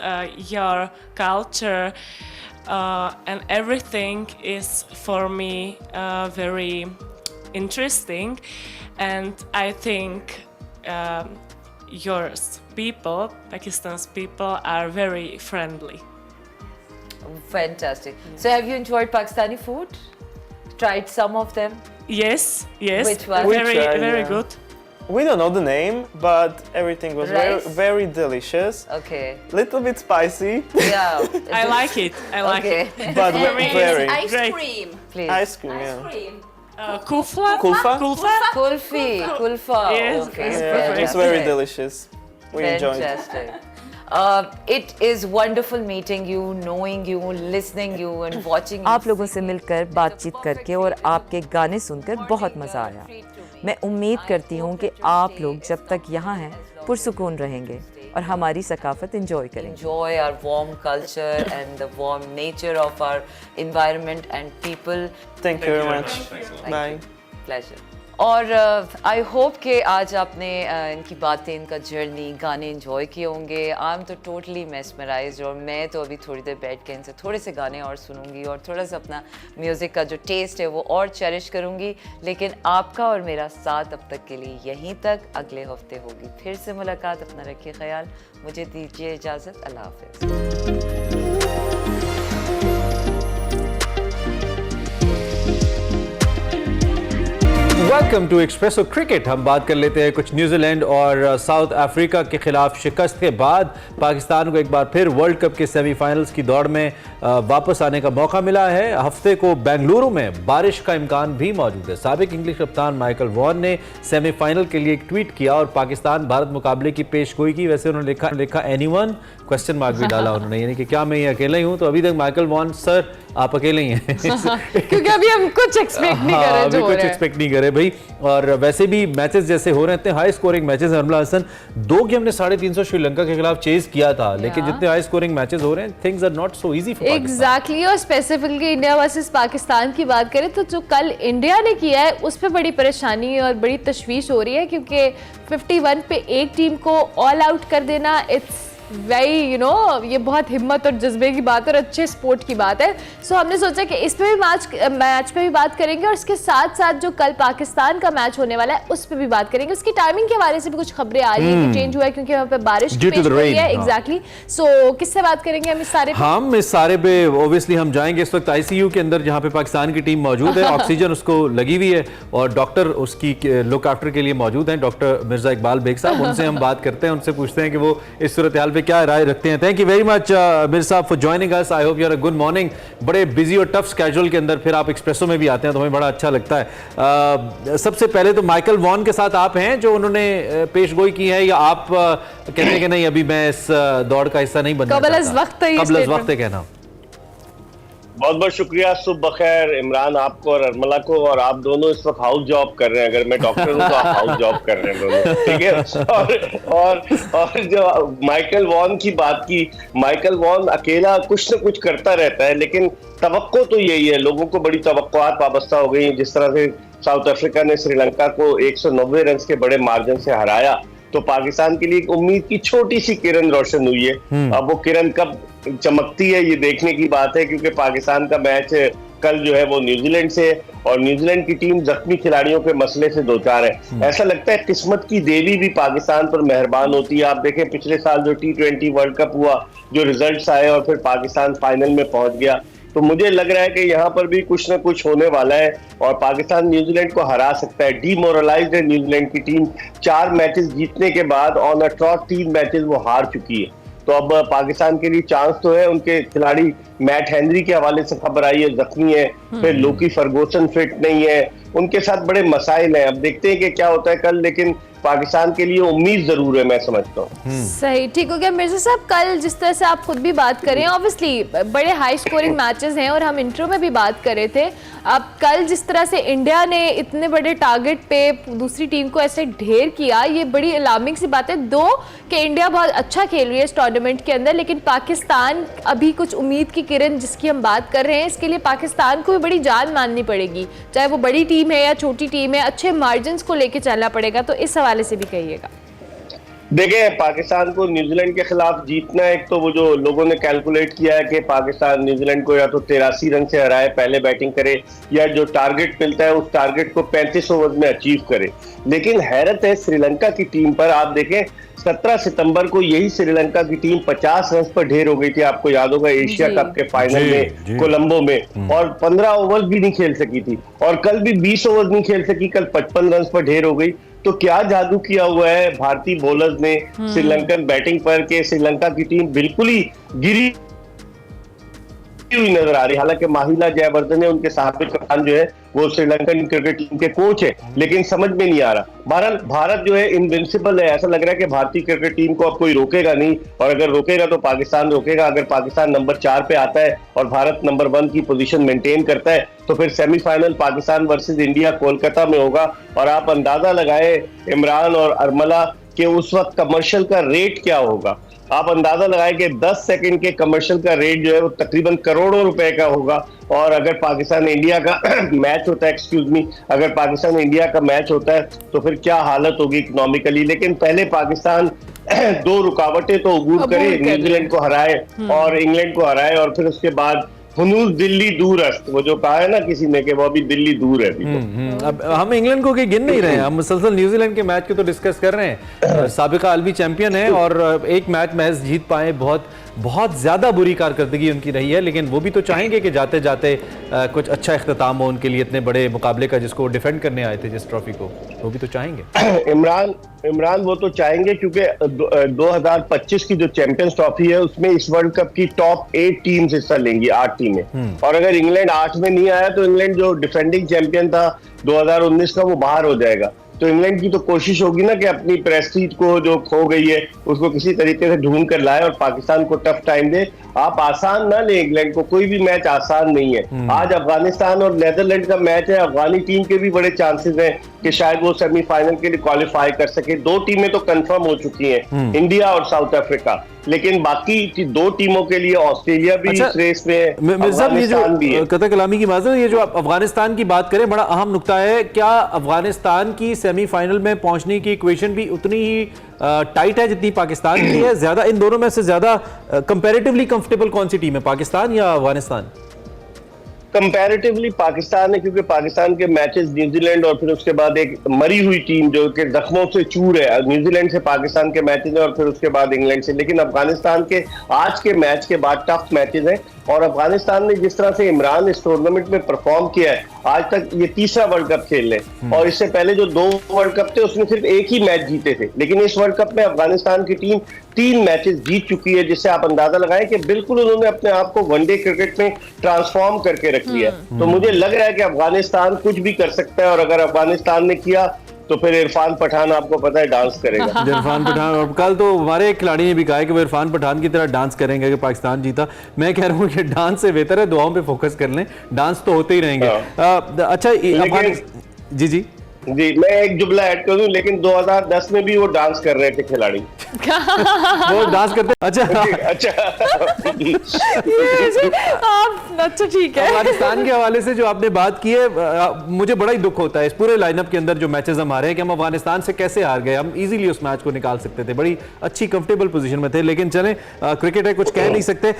your culture and everything is for me very interesting, and I think yours people, Pakistan's people, are very friendly. Fantastic. So have you enjoyed Pakistani food? Tried some of them? Yes. Which one? Very good. We don't know the name, but everything was very, very delicious. Okay. Little bit spicy. Yeah. I like it. I like it. But very. Ice Great. cream. Please. Ice cream, yeah. Cream. Kulfa? Kulfa? Kulfi. Kulfa. Yes, Okay. it's Yeah, perfect. it's very delicious. We enjoyed it. Fantastic. It is wonderful meeting you, knowing you, listening you and watching you. आप लोगों से मिलकर, बातचीत करके और आपके गाने सुनकर बहुत मज़ा आया। मैं उम्मीद करती हूँ कि आप लोग जब तक यहाँ हैं पुरसुकून रहेंगे और हमारी सकाफत एंजॉय करेंगे। Enjoy our warm culture and the warm nature of our environment and people. Thank you very much. Bye. Pleasure. और आई होप कि आज आपने इनकी बातें, इनका जर्नी, गाने एंजॉय किए होंगे। आई एम तो टोटली मेस्मराइज्ड और मैं तो अभी थोड़ी देर बैठ के इनसे थोड़े से गाने और सुनूंगी और थोड़ा सा अपना म्यूज़िक का जो टेस्ट है वो और चेरिश करूंगी। लेकिन आपका और मेरा साथ अब तक के लिए यहीं तक। अगले हफ्ते होगी फिर से मुलाकात। अपना रखिए ख्याल। मुझे दीजिए इजाज़त। अल्लाह हाफ़िज़। Welcome to Expresso cricket. हम बात कर लेते हैं कुछ न्यूजीलैंड और साउथ अफ्रीका के खिलाफ शिकस्त के बाद पाकिस्तान को एक बार फिर वर्ल्ड कप के सेमीफाइनल्स की दौड़ में वापस आने का मौका मिला है। हफ्ते को बेंगलुरु में बारिश का इम्कान भी मौजूद है। साबिक इंग्लिश कप्तान माइकल वॉन ने सेमीफाइनल के लिए एक ट्वीट किया और पाकिस्तान भारत मुकाबले की पेशगोई की। वैसे उन्होंने लिखा एनीवन क्वेश्चन मार्क भी डाला उन्होंने, यानी कि क्या मैं ये अकेला ही हूँ? तो अभी तक माइकल वॉन सर आप अकेले ही हैं क्योंकि अभी हम कुछ एक्सपेक्ट नहीं कर रहे। अभी कुछ एक्सपेक्ट नहीं करे भाई। और वैसे भी मैचेस जैसे हो रहे हैं, हाई स्कोरिंग मैचेस हैं। अरमला हसन 2 गेम ने 350 श्रीलंका के खिलाफ चेज किया था, लेकिन जितने हाई स्कोरिंग मैचेस हो रहे हैं, things are not so easy for exactly. और स्पेसिफिकली इंडिया वर्सेस पाकिस्तान की बात करें तो जो कल इंडिया ने किया है उस पर बड़ी परेशानी और बड़ी तशवीश हो रही है, क्योंकि 51 पे एक टीम को ऑल आउट कर देना, इट्स वेरी ये बहुत हिम्मत और जज्बे की बात और अच्छे स्पोर्ट की बात है। सो हमने सोचा कि इस पे भी मैच पे भी बात करेंगे और इसके साथ साथ जो कल पाकिस्तान का मैच होने वाला है उस पे भी बात करेंगे। उसकी टाइमिंग के हवाले से भी कुछ खबरें आ रही है कि चेंज हुआ है क्योंकि वहाँ पे बारिश पेश हुई है। एग्जैक्टली। सो किससे बात करेंगे हम इस सारे पे ऑब्वियसली हम जाएंगे इस वक्त ICU के अंदर जहाँ पे पाकिस्तान की टीम मौजूद है। ऑक्सीजन उसको लगी हुई है और डॉक्टर उसकी लुक आफ्टर के लिए मौजूद हैं, डॉक्टर मिर्जा इकबाल बेग साहब। उनसे हम बात करते हैं, उनसे पूछते हैं कि वो इस सूरत हाल पे क्या राय रखते हैं। Thank you very much Mirza साहब for joining us. I hope you are a good morning. बड़े बिजी और टफ स्केड्यूल के अंदर फिर आप एक्सप्रेसो में भी आते हैं तो हमें बड़ा अच्छा लगता है। सबसे पहले तो माइकल वॉन के साथ आप हैं जो उन्होंने पेशगोई की है, या आप कहते हैं कि नहीं अभी मैं इस दौड़ का हिस्सा नहीं बनना चाहता? कबल अज़ वक्त है कहना। बहुत बहुत शुक्रिया। सुबह बखैर इमरान आपको और अरमला को। और आप दोनों इस वक्त हाउस जॉब कर रहे हैं। अगर मैं डॉक्टर हूं तो आप हाउस जॉब कर रहे हैं दोनों, ठीक है। और जो माइकल वॉन की बात की, माइकल वॉन अकेला कुछ न कुछ करता रहता है, लेकिन तवक्को तो यही है, लोगों को बड़ी तवक्कुआत वाबस्ता हो गई। जिस तरह से साउथ अफ्रीका ने श्रीलंका को 190 रन के बड़े मार्जिन से हराया, तो पाकिस्तान के लिए एक उम्मीद की छोटी सी किरण रोशन हुई है। अब वो किरण कब चमकती है ये देखने की बात है, क्योंकि पाकिस्तान का मैच कल जो है वो न्यूजीलैंड से है और न्यूजीलैंड की टीम जख्मी खिलाड़ियों के मसले से दो चार है। ऐसा लगता है किस्मत की देवी भी पाकिस्तान पर मेहरबान होती है। आप देखें पिछले साल जो T20 वर्ल्ड कप हुआ, जो रिजल्ट्स आए और फिर पाकिस्तान फाइनल में पहुंच गया, तो मुझे लग रहा है कि यहाँ पर भी कुछ ना कुछ होने वाला है और पाकिस्तान न्यूजीलैंड को हरा सकता है। डीमोरलाइज्ड है न्यूजीलैंड की टीम। 4 मैचेस जीतने के बाद ऑन अ ट्रॉट 3 मैचेस वो हार चुकी है। तो अब पाकिस्तान के लिए चांस तो है। उनके खिलाड़ी मैट हेनरी के हवाले से खबर आई है, जख्मी है। फिर लोकी फर्गूसन फिट नहीं है, उनके साथ बड़े मसाइल हैं। अब देखते हैं कि क्या होता है कल, लेकिन पाकिस्तान के लिए उम्मीद जरूर है, मैं समझता हूँ। सही, ठीक हो गया मिर्जा साहब। कल जिस तरह से आप खुद भी बात करें, ऑब्वियसली बड़े हाई स्कोरिंग मैचेस हैं और हम इंट्रो में भी बात कर रहे थे। अब कल जिस तरह से इंडिया ने इतने बड़े टारगेट पे दूसरी टीम को ऐसे ढेर किया, ये बड़ी अलार्मिंग सी बात है। दो कि इंडिया बहुत अच्छा खेल रही है इस टूर्नामेंट के अंदर, लेकिन पाकिस्तान अभी कुछ उम्मीद की किरण जिसकी हम बात कर रहे हैं, इसके लिए पाकिस्तान को भी बड़ी जान माननी पड़ेगी, चाहे वो बड़ी टीम है या छोटी टीम है। अच्छे मार्जिन को लेके चलना पड़ेगा। तो इस हवाले से भी कहिएगा। देखिए, पाकिस्तान को न्यूजीलैंड के खिलाफ जीतना है। एक तो वो जो लोगों ने कैलकुलेट किया है कि पाकिस्तान न्यूजीलैंड को या तो 83 रन से हराए, पहले बैटिंग करे, या जो टारगेट मिलता है उस टारगेट को 35 ओवर में अचीव करे। लेकिन हैरत है श्रीलंका की टीम पर। आप देखें 17 सितंबर को यही श्रीलंका की टीम 50 रन पर ढेर हो गई थी, आपको याद होगा, एशिया कप के फाइनल में कोलंबो में, और 15 ओवर भी नहीं खेल सकी थी। और कल भी 20 ओवर नहीं खेल सकी, कल 55 रन पर ढेर हो गई। तो क्या जादू किया हुआ है भारतीय बॉलर्स ने श्रीलंकन बैटिंग पर कि श्रीलंका की टीम बिल्कुल ही गिरी टूटी हुई नजर आ रही है। हालांकि माहिला जयवर्धने है, उनके साबिक कप्तान जो है वो श्रीलंकन क्रिकेट टीम के कोच है, लेकिन समझ में नहीं आ रहा। बहरहाल भारत जो है इनविंसिबल है, ऐसा लग रहा है कि भारतीय क्रिकेट टीम को अब कोई रोकेगा नहीं, और अगर रोकेगा तो पाकिस्तान रोकेगा। अगर पाकिस्तान नंबर 4 पे आता है और भारत नंबर 1 की पोजीशन मेंटेन करता है तो फिर semifinal Pakistan versus India Kolkata में होगा। और आप अंदाजा लगाए इमरान और अरमला कि उस वक्त कमर्शियल का रेट क्या होगा। आप अंदाजा लगाए कि 10 सेकंड के कमर्शियल का रेट जो है वो तकरीबन करोड़ों रुपए का होगा। और अगर पाकिस्तान इंडिया का मैच होता है, एक्सक्यूज मी, अगर पाकिस्तान इंडिया का मैच होता है तो फिर क्या हालत होगी इकोनॉमिकली। लेकिन पहले पाकिस्तान 2 रुकावटें तो अबूर करे, न्यूजीलैंड को हराए और इंग्लैंड को हराए, और फिर उसके बाद हुनूस दिल्ली दूर अस्त, वो जो कहा है ना किसी ने कि वो अभी दिल्ली दूर है। अब हम इंग्लैंड को गिन नहीं रहे हैं, हम मुसलसल न्यूजीलैंड के मैच को तो डिस्कस कर रहे हैं। साबिका आलमी चैंपियन है और एक मैच जीत पाए, बहुत ज्यादा बुरी कारकर्दगी उनकी रही है, लेकिन वो भी तो चाहेंगे कि जाते जाते कुछ अच्छा इख्तिताम हो उनके लिए इतने बड़े मुकाबले का, जिसको डिफेंड करने आए थे जिस ट्रॉफी को, वो भी तो चाहेंगे। इमरान वो तो चाहेंगे क्योंकि 2025 की जो चैंपियंस ट्रॉफी है उसमें इस वर्ल्ड कप की टॉप 8 टीम्स हिस्सा लेंगी, 8 टीमें। और अगर इंग्लैंड 8 में नहीं आया तो इंग्लैंड जो डिफेंडिंग चैंपियन था 2019 का वो बाहर हो जाएगा। तो इंग्लैंड की तो कोशिश होगी ना कि अपनी प्रेस्टीज को जो खो गई है उसको किसी तरीके से ढूंढ कर लाए और पाकिस्तान को टफ टाइम दे। आप आसान ना ले इंग्लैंड को, कोई भी मैच आसान नहीं है। आज अफगानिस्तान और नेदरलैंड का मैच है, अफगानी टीम के भी बड़े चांसेस हैं कि शायद वो सेमीफाइनल के लिए क्वालिफाई कर सके। 2 टीमें तो कंफर्म हो चुकी हैं, इंडिया और साउथ अफ्रीका, लेकिन बाकी 2 टीमों के लिए ऑस्ट्रेलिया भी इस रेस में, अफगानिस्तान भी है। कतई कलामी की बात है, ये जो आप अफगानिस्तान की बात करें, बड़ा अहम नुकता है। क्या अफगानिस्तान की सेमीफाइनल में पहुंचने की इक्वेशन भी उतनी ही टाइट है जितनी पाकिस्तान की है? ज्यादा इन दोनों में से ज्यादा कंपैरेटिवली कंफर्टेबल कौन सी टीम है, पाकिस्तान या अफगानिस्तान? कंपैरेटिवली पाकिस्तान है, क्योंकि पाकिस्तान के मैचेस न्यूजीलैंड और फिर उसके बाद एक मरी हुई टीम जो कि जख्मों से चूर है, न्यूजीलैंड से पाकिस्तान के मैचेस हैं और फिर उसके बाद इंग्लैंड से। लेकिन अफगानिस्तान के आज के मैच के बाद टफ मैचेस हैं, और अफगानिस्तान ने जिस तरह से इमरान इस टूर्नामेंट में परफॉर्म किया है, आज तक ये 3रा वर्ल्ड कप खेल रहे, और इससे पहले जो 2 वर्ल्ड कप थे उसमें सिर्फ 1 ही मैच जीते थे। लेकिन इस वर्ल्ड कप में अफगानिस्तान की टीम 3 मैचेस जीत चुकी है, जिससे आप अंदाजा लगाएं कि बिल्कुल उन्होंने अपने आप को वनडे क्रिकेट में ट्रांसफॉर्म करके रख लिया। तो मुझे लग रहा है कि अफगानिस्तान कुछ भी कर सकता है, और अगर अफगानिस्तान ने किया तो फिर इरफान पठान आपको पता है डांस करेगा। इरफान पठान, और कल तो हमारे एक खिलाड़ी ने भी कहा है कि वो इरफान पठान की तरह डांस करेंगे कि पाकिस्तान जीता। मैं कह रहा हूँ कि डांस से बेहतर है दुआओं पे फोकस कर लें, डांस तो होते ही रहेंगे। अच्छा, जी मैं एक जुमला ऐड कर दूं, लेकिन 2010 में भी वो डांस कर रहे थे खिलाड़ी। वो डांस करते, अच्छा ठीक है। अफगानिस्तान के हवाले से जो आपने बात की है, मुझे बड़ा ही दुख होता है इस पूरे लाइनअप के अंदर जो मैचेस हम हारे हैं कि हम अफगानिस्तान से कैसे हार गए। हम इजीली उस मैच को निकाल सकते थे, बड़ी अच्छी कंफर्टेबल पोजीशन में थे, लेकिन चलें, क्रिकेट है, कुछ कह नहीं सकते।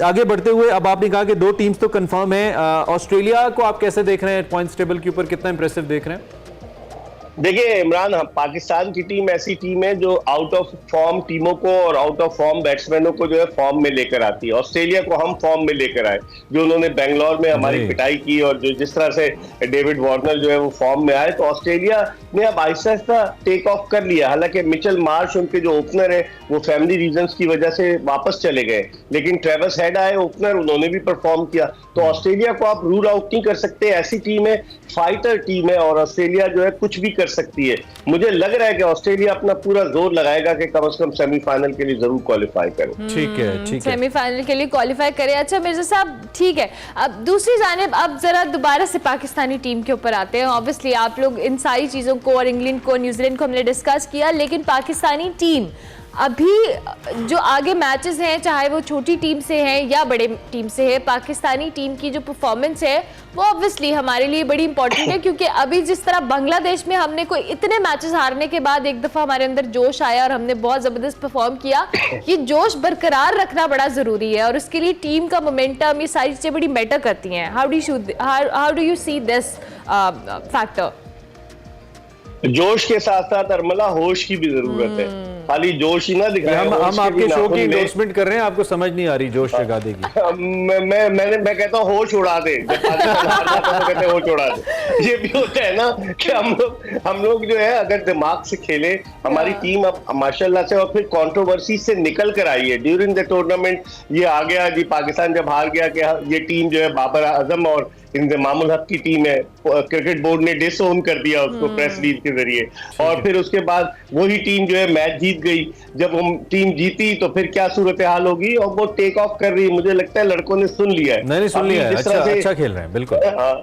आगे बढ़ते हुए, अब आपने कहा कि 2 टीम्स तो कंफर्म है। ऑस्ट्रेलिया को आप कैसे देख रहे हैं पॉइंट्स टेबल के ऊपर, कितना इंप्रेसिव देख रहे हैं? देखिए इमरान, पाकिस्तान की टीम ऐसी टीम है जो आउट ऑफ फॉर्म टीमों को और आउट ऑफ फॉर्म बैट्समैनों को जो है फॉर्म में लेकर आती है। ऑस्ट्रेलिया को हम फॉर्म में लेकर आए, जो उन्होंने बेंगलोर में हमारी पिटाई की, और जो जिस तरह से डेविड वार्नर जो है वो फॉर्म में आए, तो ऑस्ट्रेलिया ने अब आहिस्ता आहिस्ता टेक ऑफ कर लिया। हालांकि मिचेल मार्श उनके जो ओपनर है वो फैमिली रीजंस की वजह से वापस चले गए, लेकिन ट्रेविस हेड आए ओपनर, उन्होंने भी परफॉर्म किया। तो ऑस्ट्रेलिया को आप रूल आउट नहीं कर सकते, ऐसी टीम है, फाइटर टीम है, और ऑस्ट्रेलिया जो है कुछ भी कर सकती है। मुझे लग रहा है कि ऑस्ट्रेलिया अपना पूरा जोर लगाएगा कि कम से कम सेमीफाइनल के लिए जरूर क्वालिफाई करे। ठीक है, सेमीफाइनल के लिए क्वालिफाई करे। अच्छा मिर्जा साहब, ठीक है, अब दूसरी जानिब अब जरा दोबारा से पाकिस्तानी टीम के ऊपर आते हैं। ऑब्वियसली आप लोग इन सारी चीज़ों को और इंग्लैंड को, न्यूजीलैंड को हमने डिस्कस किया, लेकिन पाकिस्तानी टीम अभी जो आगे मैचेस हैं, चाहे वो छोटी टीम से हैं या बड़े टीम से है, पाकिस्तानी टीम की जो परफॉर्मेंस है वो ऑब्वियसली हमारे लिए बड़ी इंपॉर्टेंट है, क्योंकि अभी जिस तरह बांग्लादेश में हमने कोई इतने मैचेस हारने के बाद एक दफ़ा हमारे अंदर जोश आया और हमने बहुत ज़बरदस्त परफॉर्म किया, ये जोश बरकरार रखना बड़ा ज़रूरी है, और उसके लिए टीम का मोमेंटम, ये सारी चीज़ें बड़ी मैटर करती हैं। How do you see this factor? जोश के साथ साथ अरमला होश की भी जरूरत है। खाली जोश ही ना दिखाएं। हम आपके शो की एंडोर्समेंट कर रहे हैं, आपको समझ नहीं आ रही जोश जगा देगी। मैं कहता हूँ होश उड़ा दे, जब पाकिस्तान हार जाता है तो कहते हैं होश उड़ा दे। ये भी होता है ना कि हम लोग जो है अगर दिमाग से खेले, हमारी टीम अब माशाल्लाह से और फिर कंट्रोवर्सी से निकल कर आई है ड्यूरिंग द टूर्नामेंट। ये आ गया जी पाकिस्तान जब हार गया कि ये टीम जो है बाबर आजम और इंजमामुल हक की टीम है, क्रिकेट बोर्ड ने डिसओन कर दिया उसको प्रेस रिलीज के जरिए, और फिर उसके बाद वही टीम जो है मैच जीत गई। जब हम टीम जीती तो फिर क्या सूरत हाल होगी, और वो टेक ऑफ कर रही है। मुझे लगता है लड़कों ने सुन लिया है। नहीं सुन लिया है, अच्छा खेल रहे हैं, बिल्कुल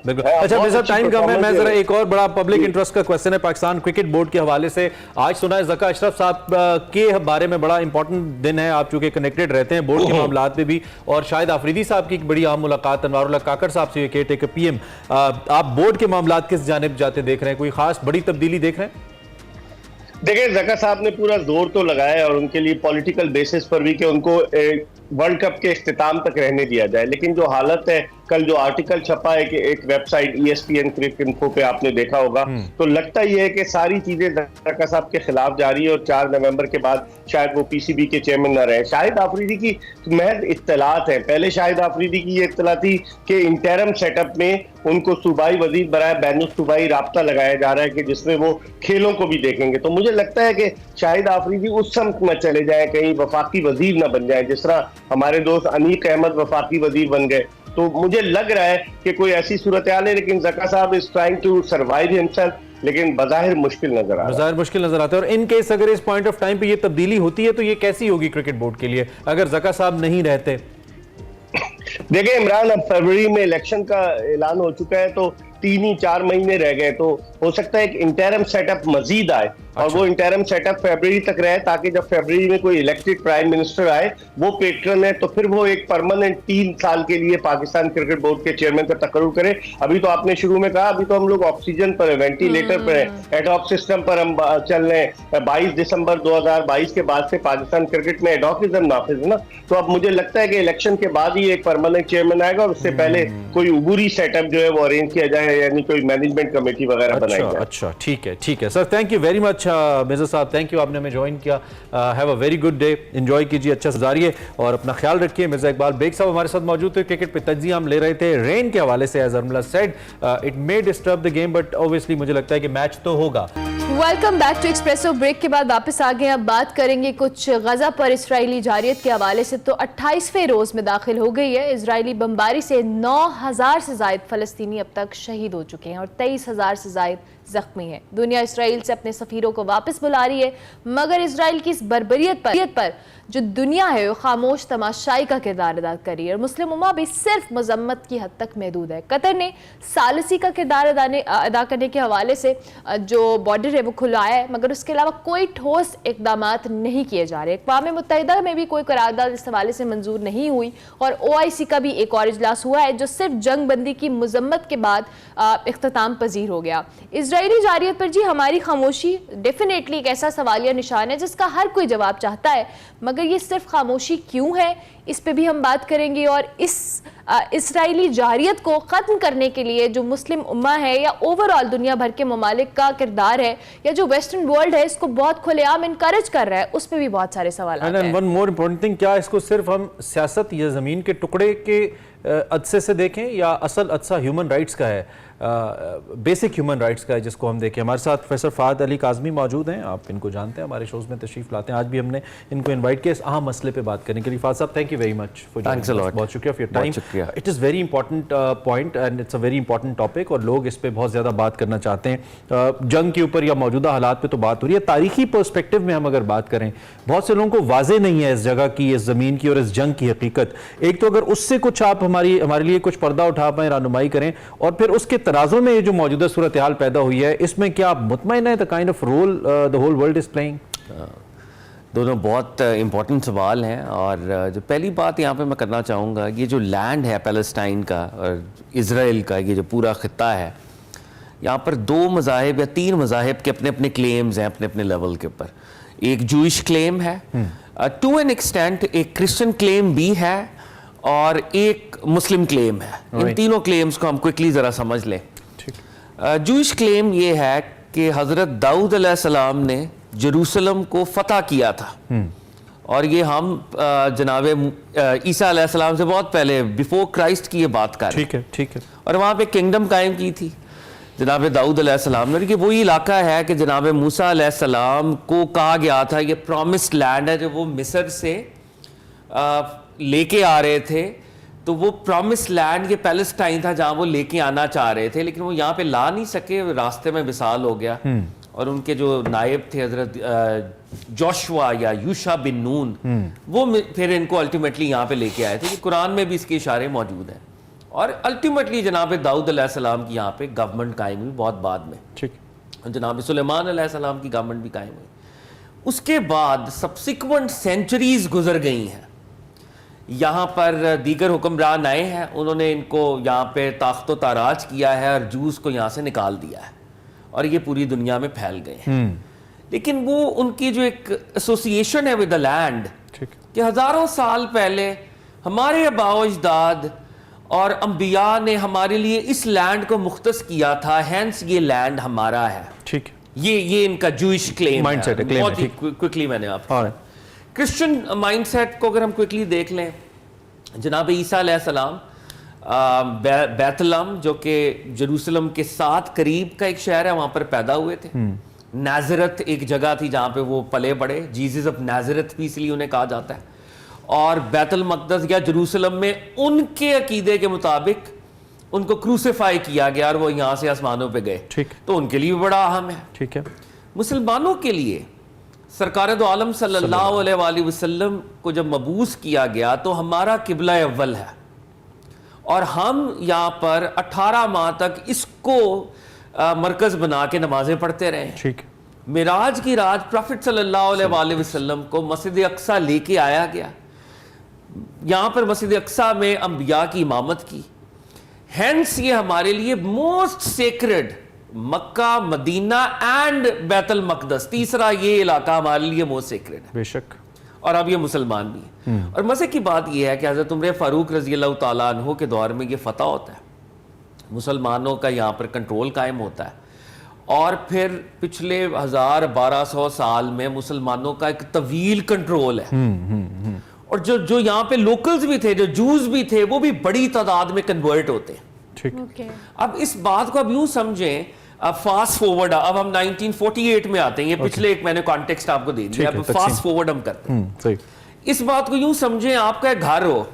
बिल्कुल। अच्छा मेरे साथ टाइम कम है, मैं जरा एक और बड़ा पब्लिक इंटरेस्ट का क्वेश्चन है पाकिस्तान क्रिकेट बोर्ड के हवाले से। आज सुना है ज़का अशरफ साहब के बारे में बड़ा इंपॉर्टेंट दिन है, आप चूंकि कनेक्टेड रहते हैं बोर्ड के मामलात में भी, और शायद आफरीदी साहब की एक बड़ी अहम मुलाकात अनवारुल्लाह काकड़ साहब से, केयर टेकर पीएम। आप बोर्ड के मामलात किस जानिब जाते देख रहे हैं, कोई खास बड़ी तब्दीली देख रहे हैं? देखिए ज़का साहब ने पूरा जोर तो लगाया और उनके लिए पॉलिटिकल बेसिस पर भी कि उनको वर्ल्ड कप के इख्तिताम तक रहने दिया जाए, लेकिन जो हालत है, कल जो आर्टिकल छपा है कि एक वेबसाइट ESPN क्रिकेट इन्फो पे आपने देखा होगा, तो लगता ही है कि सारी चीजें ज़का साहब के खिलाफ जा रही है और 4 नवंबर के बाद शायद वो PCB के चेयरमैन न रहे। शाहिद आफरीदी की महज इत्तलात है। पहले शाहिद आफरीदी की ये इत्तला थी कि इंटरम सेटअप में उनको सूबाई वजीर बराए बैनुल सूबाई राब्ता लगाया जा रहा है कि जिसमें वो खेलों को भी देखेंगे। तो मुझे लगता है कि शाहिद आफरीदी उस समत में चले जाए, कहीं वफाकी वजीर न बन जाए, जिस तरह हमारे दोस्त अनीक अहमद वफाकी वजीर बन गए। तो मुझे लग रहा है कि कोई ऐसी सूरत हाल है, लेकिन ज़का साहब is trying to survive himself, लेकिन बज़ाहिर मुश्किल नजर आता है। और इन केस अगर इस पॉइंट ऑफ टाइम पे ये तब्दीली होती है तो ये कैसी होगी क्रिकेट बोर्ड के लिए अगर ज़का साहब नहीं रहते? देखिए इमरान, अब फरवरी में इलेक्शन का ऐलान हो चुका है, तो 3 ही 4 महीने रह गए, तो हो सकता है कि इंटरम सेटअप मजीद आए और वो इंटरम सेटअप फरवरी तक रहे, ताकि जब फरवरी में कोई इलेक्टेड प्राइम मिनिस्टर आए, वो पेट्रन है, तो फिर वो एक परमानेंट 3 साल के लिए पाकिस्तान क्रिकेट बोर्ड के चेयरमैन का तकर्रुर करे। अभी तो आपने शुरू में कहा, अभी तो हम लोग ऑक्सीजन पर है, वेंटिलेटर पर है, एडॉक सिस्टम पर हम चल रहे हैं। 22 दिसंबर 2022 के बाद से पाकिस्तान क्रिकेट में एडॉकिज्म नाफिज है ना, तो अब मुझे लगता है कि इलेक्शन के बाद ही एक परमानेंट चेयरमैन आएगा और उससे पहले कोई उबूरी सेटअप जो है वो अरेंज किया जाए, यानी कोई मैनेजमेंट कमेटी वगैरह बनाई जाए। अच्छा ठीक है sir, thank you very much Mirza साहब, थैंक यू, आपने हमें ज्वाइन किया। Have a very good day, enjoy कीजिए, अच्छा गुजारिए और अपना ख्याल रखिए। मिर्जा इकबाल बेग साहब हमारे साथ मौजूद थे, क्रिकेट पे तज्जिया हम ले रहे थे रेन के हवाले से। एज अरमला said, it may disturb the game but obviously मुझे लगता है कि मैच तो होगा। Welcome back to Expresso. Break के बाद वापस आ गए। अब बात करेंगे कुछ गजा पर इसराइली जारियत के हवाले से। तो 28वें रोज में दाखिल हो गई है। इसराइली बमबारी से 9000 से जायद फलस्तीनी अब तक शहीद हो चुके हैं और 23,000 से जायद जख्मी है। दुनिया इसराइल से अपने सफीरों को वापस बुला रही है, मगर इसराइल की इस बर्बरियत पर जो दुनिया है वो खामोश तमाशाई का किरदार अदा कर रही है और मुस्लिम उम्मा भी सिर्फ मजम्मत की हद तक महदूद है। कतर ने सालसी का किरदार अदा करने के हवाले से जो बॉर्डर है वो खुलाया है, मगर उसके अलावा कोई ठोस इकदाम नहीं किए जा रहे। अक़वाम मुत्तहिदा में भी कोई करारदाद इस हवाले से मंजूर नहीं हुई और OIC का भी एक और इजलास हुआ है जो सिर्फ जंग बंदी की मजम्मत के बाद इख्तिताम पजीर हो गया। इजरायली जारियत पर जी हमारी खामोशी डेफिनेटली एक ऐसा सवालिया निशान है जिसका हर कोई जवाब चाहता है, मगर ये सिर्फ खामोशी क्यों है इस पे भी हम बात करेंगे। और इस इसराइली जारियत को ख़त्म करने के लिए जो मुस्लिम उम्मा है या ओवरऑल दुनिया भर के ममालिक का किरदार है या जो वेस्टर्न वर्ल्ड है इसको बहुत खुलेआम इनकरेज कर रहा है, उस पर भी बहुत सारे सवाल आते हैं। वन मोर इम्पोर्टेंट थिंग, क्या इसको सिर्फ हम सियासत या ज़मीन के टुकड़े के अदसे से देखें या असल अदसा ह्यूमन राइट्स का है, बेसिक ह्यूमन राइट्स का है जिसको हम देखें? हमारे साथ प्रोफेसर फ़ाद अली काज़मी मौजूद हैं, आप इनको जानते हैं, हमारे शोज़ में तशरीफ़ लाते हैं। आज भी हमने इनको इनवाइट किया इस अहम मसले पे बात करने के लिए। फ़ाद साहब, thank you very much for joining अस, बहुत शुक्रिया for your time. It is very important point and it's a very important topic और लोग इस पर बहुत ज़्यादा बात करना चाहते हैं। जंग के ऊपर या मौजूदा हालात पर तो बात हो रही है, तारीखी पर्सपेक्टिव में हम अगर बात करें, बहुत से लोगों को वाज़े नहीं है इस जगह की, इस ज़मीन की और इस जंग की हकीकत। एक तो अगर उससे कुछ आप हमारे लिए कुछ पर्दा उठा पाएँ, रहनुमाई करें, और फिर उसके तराजों में जो मौजूदा सूरत हाल पैदा हुई है इसमें क्या आप मुतमईन है the kind of role the whole world is playing? दोनों बहुत इंपॉर्टेंट सवाल हैं और जो पहली बात यहाँ पे मैं करना चाहूँगा, ये जो लैंड है पैलेस्टाइन का और इज़राइल का, ये जो पूरा खित्ता है, यहाँ पर 2 मज़ाहिब या 3 मज़ाहिब के अपने अपने क्लेम्स हैं अपने अपने लेवल के ऊपर। एक जूइश क्लेम है, टू एन एक्सटेंट एक क्रिश्चियन क्लेम भी है और एक मुस्लिम क्लेम है। इन तीनों क्लेम्स को हम क्विकली ज़रा समझ लें। जूइश क्लेम ये है कि हज़रत दाऊद अलैहिस्सलाम ने जेरूसलम को फतह किया था। और ये हम जनाब ईसा अलैहिस्सलाम से बहुत पहले बिफोर क्राइस्ट की ये बात कर रहे हैं। ठीक है, ठीक है। और वहाँ पे किंगडम कायम की थी जनाब दाऊद अलैहिस्सलाम ने, कि वही इलाका है कि जनाब मूसा अलैहिस्सलाम को कहा गया था ये प्रॉमिस्ड लैंड है, जो वो मिस्र से लेके आ रहे थे। तो वो प्रॉमिस्ड लैंड ये पैलेस्टाइन था जहाँ वो लेके आना चाह रहे थे, लेकिन वो यहाँ पे ला नहीं सके, रास्ते में विसाल हो गया। और उनके जो नायब थे हजरत जोशुआ या यूशा बिन नून, वो फिर इनको अल्टीमेटली यहाँ पे लेके आए थे। कि कुरान में भी इसके इशारे मौजूद हैं। और अल्टीमेटली जनाब दाऊद अलैहिस्सलाम की यहाँ पे गवर्नमेंट कायम हुई बहुत बाद में। ठीक। जनाब सुलेमान अलैहिस्सलाम की गवर्नमेंट भी कायम हुई। उसके बाद सब्सिक्वेंट सेंचुरीज गुजर गई हैं। यहाँ पर दीगर हुक्मरान आए हैं, उन्होंने इनको यहाँ पे ताख्त व ताराज किया है और जूस को यहाँ से निकाल दिया है और ये पूरी दुनिया में फैल गए हैं। लेकिन वो उनकी जो एक एसोसिएशन है विद द लैंड, कि हजारों साल पहले हमारे आबाओ अजदाद और अंबिया ने हमारे लिए इस लैंड को मुख्तस किया था, हैंस ये लैंड हमारा है। ठीक। ये इनका जूइश क्लेम माइंडसेट है। बहुत ही क्विकली मैंने आप क्रिश्चियन माइंडसेट को अगर हम क्विकली देख लें, जनाब ईसा अलैहिस्सलाम बैतलहम जो कि जेरूसलम के साथ करीब का एक शहर है, वहां पर पैदा हुए थे। नाजरत एक जगह थी जहां पे वो पले बड़े, जीसस ऑफ नाजरत भी इसलिए उन्हें कहा जाता है। और बैतुल मक़दस या जेरूसलम में उनके अकीदे के मुताबिक उनको क्रूसिफाई किया गया और वो यहाँ से आसमानों पे गए। ठीक। तो उनके लिए भी बड़ा अहम है। ठीक है। मुसलमानों के लिए सरकार दो आलम सल्लल्लाहु अलैहि वसल्लम को जब मबूस किया गया तो हमारा किबला अव्वल है और हम यहाँ पर 18 माह तक इसको मरकज बना के नमाजें पढ़ते रहे। ठीक। मिराज की रात प्रॉफिट सल्लल्लाहु अलैहि वसल्लम को मस्जिद अक्सा लेके आया गया। यहाँ पर मस्जिद अक्सा में अंबिया की इमामत की। हेंस ये हमारे लिए most sacred Mecca, Medina and Baitul Maqdas, तीसरा ये इलाका हमारे लिए मोस्ट सेक्रेड है। बेशक। और अब ये मुसलमान भी हैं। और मजे की बात यह है कि हज़रत उमर फारूक रज़ी अल्लाह तआला अन्हु के दौर में ये फतह होता है, मुसलमानों का यहाँ पर कंट्रोल कायम होता है। और फिर पिछले 1200 साल में मुसलमानों का एक तवील कंट्रोल है। और जो यहाँ पे लोकल्स भी थे, जो जूस भी थे, वो भी बड़ी तादाद में कन्वर्ट होते हैं। ठीक। अब इस बात को अब यूं समझें, अब फास्ट फॉरवर्ड, अब हम 1948 में आते हैं। ये पिछले एक मैंने कॉन्टेक्स्ट आपको दे दिया, अब फास्ट फॉरवर्ड हम करते हैं। सही। इस बात को यूं समझें, आपका एक घर हो,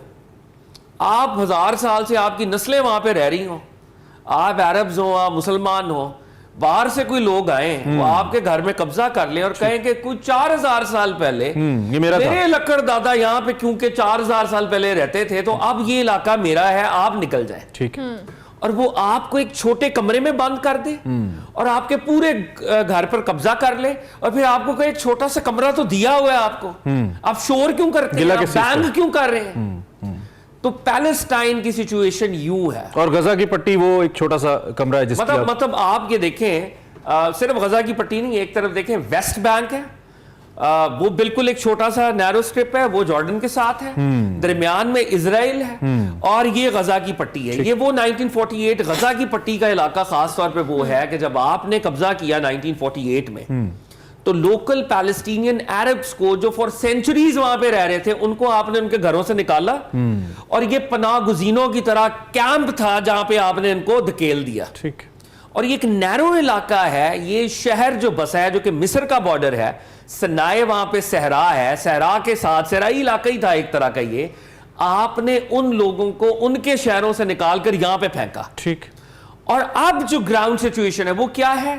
आप 1000 साल से आपकी नस्लें वहां पे रह रही हो, आप अरब्स हो, आप मुसलमान हो, बाहर से कोई लोग आए वो आपके घर में कब्जा कर ले और कहें कि कुछ 4000 साल पहले ये मेरे लक्कड़ दादा यहाँ पे क्योंकि 4000 साल पहले रहते थे, तो अब ये इलाका मेरा है, आप निकल जाए। ठीक। और वो आपको एक छोटे कमरे में बंद कर दे और आपके पूरे घर पर कब्जा कर ले और फिर आपको कहे एक छोटा सा कमरा तो दिया हुआ है आपको, आप शोर क्यों करते हैं, बैंग क्यों कर रहे हैं? तो पैलेस्टाइन की सिचुएशन यूं है। और गजा की पट्टी वो एक छोटा सा कमरा है जिसकी मतलब आप ये देखें, सिर्फ गजा की पट्टी नहीं, एक तरफ देखें वेस्ट बैंक है, वो बिल्कुल एक छोटा सा नैरो स्ट्रिप है, वो जॉर्डन के साथ है, दरमियान में इजराइल है और ये गजा की पट्टी है। ये वो 1948 गजा की पट्टी का इलाका खास तौर पे वो है कि जब आपने कब्जा किया 1948 में, तो लोकल पैलेस्टीनियन अरब्स को जो फॉर सेंचुरीज वहां पे रह रहे थे, उनको आपने उनके घरों से निकाला और ये पनाह गुज़ीनों की तरह कैंप था जहां पे आपने इनको धकेल दिया। ठीक। और ये एक नैरो इलाका है, ये शहर जो बसा है जो कि मिस्र का बॉर्डर है, सनाए वहां पे सहरा है, सहरा के साथ सहराई इलाका ही था एक तरह का। ये आपने उन लोगों को उनके शहरों से निकालकर यहां पे फेंका। ठीक। और अब जो ग्राउंड सिचुएशन है वो क्या है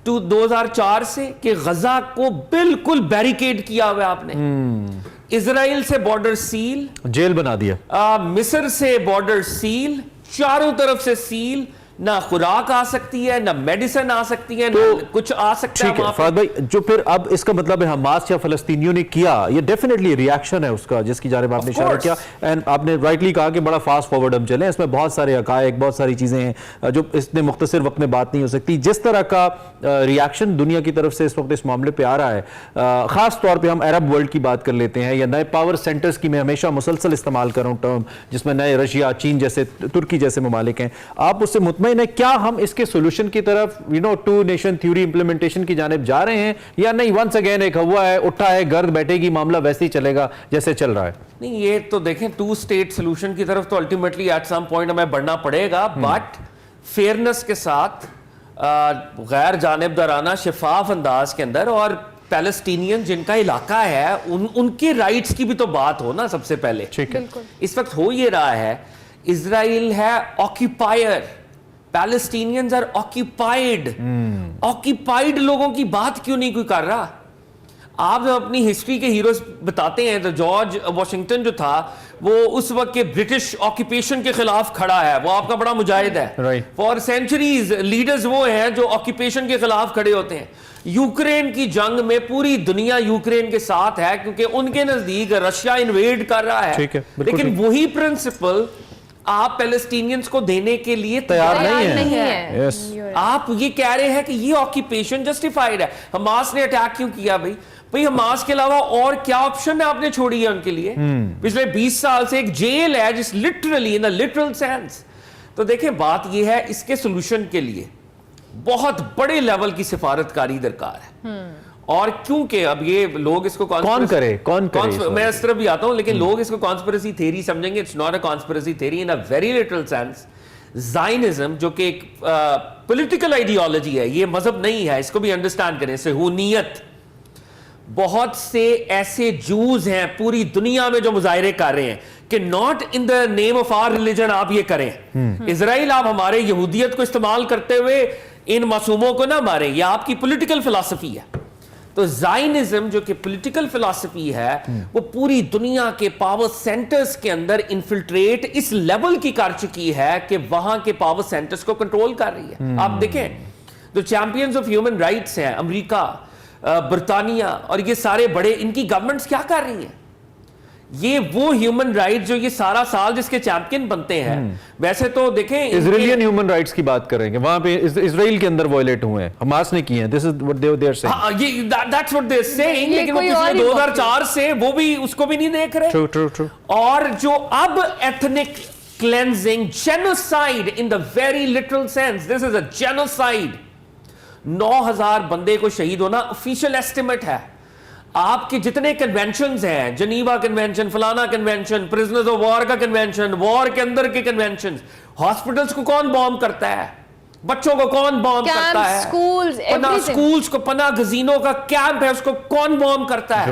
2004 से, कि गजा को बिल्कुल बैरिकेड किया हुआ है आपने। इजराइल से बॉर्डर सील, जेल बना दिया। मिस्र से बॉर्डर सील, चारों तरफ से सील, ना खुराक आ सकती है, ना मेडिसिन आ सकती है, तो ना कुछ आ सकता है। ठीक है फराद भाई, जो फिर अब इसका मतलब है हमास या फलस्तीनियों ने किया, ये डेफिनेटली रिएक्शन है उसका जिसकी जानिब आपने इशारा किया। एंड आपने राइटली कहा कि बड़ा फास्ट फॉरवर्ड हम चलें, इसमें बहुत सारे हकायक, बहुत सारी चीजें हैं जो इतने मुख्तसर वक्त में बात नहीं हो सकती। जिस तरह का रिएक्शन दुनिया की तरफ से इस वक्त इस मामले पर आ रहा है, खास तौर पर हम अरब वर्ल्ड की बात कर लेते हैं या नए पावर सेंटर्स की मैं हमेशा मुसलसल इस्तेमाल कर रहा हूँ टर्म, जिसमें नए रशिया, चीन जैसे, तुर्की जैसे ममालिक हैं, आप उससे मुतमईन मुतमईन है, क्या हम इसके सोल्यूशन की तरफ टू नेशन थ्योरी इंप्लीमेंटेशन की जानिब जा रहे हैं या नहीं? वंस अगेन एक हुआ है, उठा है, गर्द बैठेगी, मामला वैसे ही चलेगा जैसे चल रहा है? नहीं, ये तो देखें, 2 स्टेट सोल्यूशन की तरफ तो अल्टीमेटली एट सम पॉइंट हमें बढ़ना पड़ेगा, बट फेयरनेस के साथ, गैर जानिबदाराना शफाफ अंदाज के अंदर, और पैलेस्टीनियन जिनका इलाका है उनके राइट्स की भी तो बात हो ना सबसे पहले। ठीक है। इस वक्त हो ये रहा है, इजराइल है occupier, Palestinians are occupied. Occupied लोगों की बात क्यों नहीं कोई कर रहा? आप जब अपनी हिस्ट्री के हीरोज बताते हैं तो जॉर्ज वॉशिंगटन जो था वो उस वक्त के ब्रिटिश ऑक्यूपेशन के खिलाफ खड़ा है, वो आपका बड़ा मुजाहिद है। फॉर सेंचुरीज लीडर्स वो हैं जो ऑक्यूपेशन के खिलाफ खड़े होते हैं। यूक्रेन की जंग में पूरी दुनिया यूक्रेन के साथ है क्योंकि उनके नजदीक रशिया इन्वेड कर रहा है, लेकिन वही प्रिंसिपल आप पैलेस्टीनियंस को देने के लिए तैयार नहीं है। Yes. आप ये कह रहे हैं कि ये ऑक्यूपेशन जस्टिफाइड है। हमास ने अटैक क्यों किया भाई हमास के अलावा और क्या ऑप्शन है आपने छोड़ी है उनके लिए? पिछले 20 साल से एक जेल है जिस literally in the literal sense. तो देखें, बात ये है, इसके सोल्यूशन के लिए बहुत बड़े लेवल की सिफारतकारी दरकार है। और क्योंकि अब ये लोग इसको कौन करे मैं इस तरफ भी आता हूं, लेकिन लोग इसको कॉन्स्पिरेसी थ्योरी समझेंगे। It's not a conspiracy theory in a very literal sense. Zionism जो कि एक पॉलिटिकल आइडियोलॉजी है, ये मजहब नहीं है, इसको भी अंडरस्टैंड करें। सहूनियत, बहुत से ऐसे जूज हैं पूरी दुनिया में जो मुजाहिरे कर रहे हैं कि not in the name of our religion आप ये करें। इजराइल, आप हमारे यहूदियत को इस्तेमाल करते हुए इन मासूमों को ना मारें, यह आपकी पॉलिटिकल फिलॉसफी है। तो ज़ायनिज्म जो कि पॉलिटिकल फिलॉसफी है वो पूरी दुनिया के पावर सेंटर्स के अंदर इन्फिल्ट्रेट इस लेवल की कर चुकी है कि वहां के पावर सेंटर्स को कंट्रोल कर रही है। आप देखें, जो चैंपियंस ऑफ ह्यूमन राइट्स हैं, अमेरिका, बर्तानिया और ये सारे बड़े, इनकी गवर्नमेंट्स क्या कर रही हैं? ये वो ह्यूमन राइट्स जो ये सारा साल जिसके चैंपियन बनते हैं। वैसे तो देखें, इजरायलियन ह्यूमन राइट्स की बात करेंगे, वहां पे इजराइल के अंदर वायलेट हुए हैं, हमास ने किए हैं। This is what they are saying. ये that's what they are saying, लेकिन वो पिछले 2004 से वो भी उसको भी नहीं देख रहे। ट्रू। और जो अब ethnic cleansing, genocide in the very literal sense, this is a genocide. 9000 बंदे को शहीद होना ऑफिशियल एस्टिमेट है। आपके जितने कन्वेंशंस हैं, जनीवा कन्वेंशन, फलाना कन्वेंशन, प्रिजनर्स ऑफ वॉर का कन्वेंशन, वॉर के अंदर के कन्वेंशन, हॉस्पिटल्स को कौन बॉम्ब करता है, बच्चों को कौन बॉम्ब करता है, स्कूल्स को, पना गजीनों का कैंप है उसको कौन बॉम्ब करता है।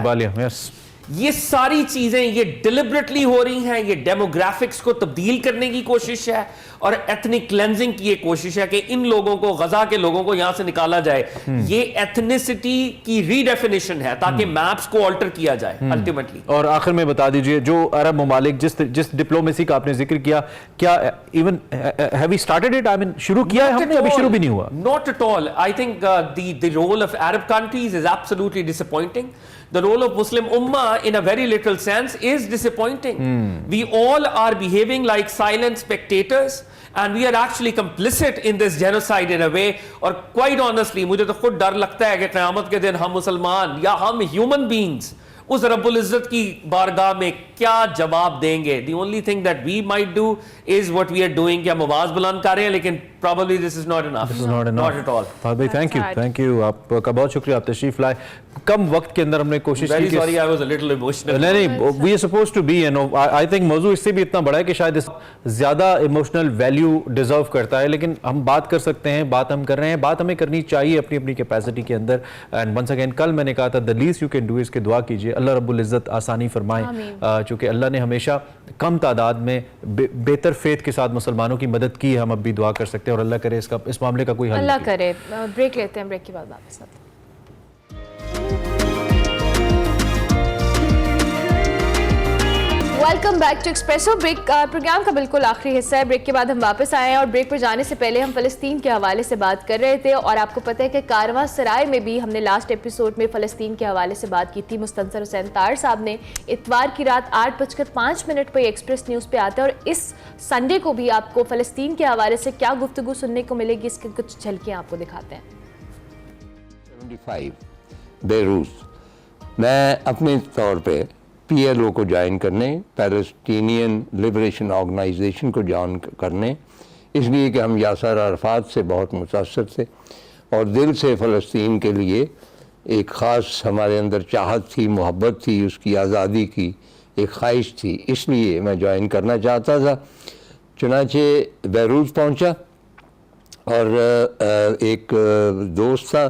ये सारी चीजें ये डिलिबरेटली हो रही हैं। ये डेमोग्राफिक्स को तब्दील करने की कोशिश है और एथनिक क्लेंजिंग की ये कोशिश है कि इन लोगों को, गजा के लोगों को यहां से निकाला जाए। ये एथनिसिटी की रीडेफिनेशन है ताकि मैप्स को ऑल्टर किया जाए अल्टीमेटली। और आखिर में बता दीजिए, जो अरब ममालिक जिस डिप्लोमेसी का आपने जिक्र किया, क्या even have we started it? I mean, शुरू किया है हमने? अभी शुरू भी नहीं हुआ। Not at all. I think the role of Arab countries is absolutely disappointing. The role of Muslim Ummah in a very little sense is disappointing. We all are behaving like silent spectators and we are actually complicit in this genocide in a way. और quite honestly मुझे तो खुद डर लगता है कि क़यामत के दिन हम मुसलमान या हम ह्यूमन बींग्स उस रब्बुल इज़्ज़त की बारगाह में क्या जवाब देंगे? The only thing that we might do is what we are doing, कि हम आवाज़ बुलंद कर रहे हैं, लेकिन probably this is not enough. This is not enough. Not at all. Fahad भाई, thank you. आपका बहुत शुक्रिया, आप तशरीफ लाए। कम वक्त के अंदर हमने कोशिश की। Very sorry, I was a little emotional. नहीं, we are supposed to be, I think मौजू इससे भी इतना बड़ा है कि शायद ज़्यादा इमोशनल वैल्यू डिजर्व करता है, लेकिन हम बात कर सकते हैं, बात हम कर रहे हैं, बात हमें करनी चाहिए अपनी अपनी कैपेसिटी के अंदर। एंड वंस अगेन, कल मैंने कहा था the least you can do इसके दुआ कीजिए, अल्लाह रब्बुल इज़्ज़त आसानी फरमाए, चूँकि अल्लाह ने हमेशा कम तादाद में बेहतर फेथ के साथ मुसलमानों की मदद की है। हम अब भी दुआ कर सकते हैं और अल्लाह करे इस मामले का कोई हल। अल्लाह करे। ब्रेक लेते हैं, ब्रेक के बाद वापस आते हैं। Welcome back to Expresso. Break program का बिल्कुल आखिरी हिस्सा है। ब्रेक के बाद हम वापस आए हैं और ब्रेक पर जाने से पहले हम फ़लस्तीन के हवाले से बात कर रहे थे और आपको पता है कि कारवां सराय में भी हमने लास्ट एपिसोड में फ़लस्तीन के हवाले से बात की थी। मुस्तंसर हुसैन तार साहब ने इतवार की रात 8:05 पर एक्सप्रेस न्यूज़ पे आता है और इस संडे को भी आपको फ़लस्तीन के हवाले से क्या गुफ्तगू सुनने को मिलेगी, इसकी कुछ झलकियाँ आपको दिखाते हैं। 75 बेरूत मैं अपने तौर पे PLO को ज्वाइन करने, पैलेस्टीनियन लिबरेशन ऑर्गेनाइजेशन को ज्वाइन करने इसलिए कि हम यासर अराफात से बहुत मुतासर थे और दिल से फ़लस्तीन के लिए एक ख़ास हमारे अंदर चाहत थी, मोहब्बत थी, उसकी आज़ादी की एक ख्वाहिश थी, इसलिए मैं ज्वाइन करना चाहता था। चुनांचे बैरूत पहुंचा और एक दोस्त था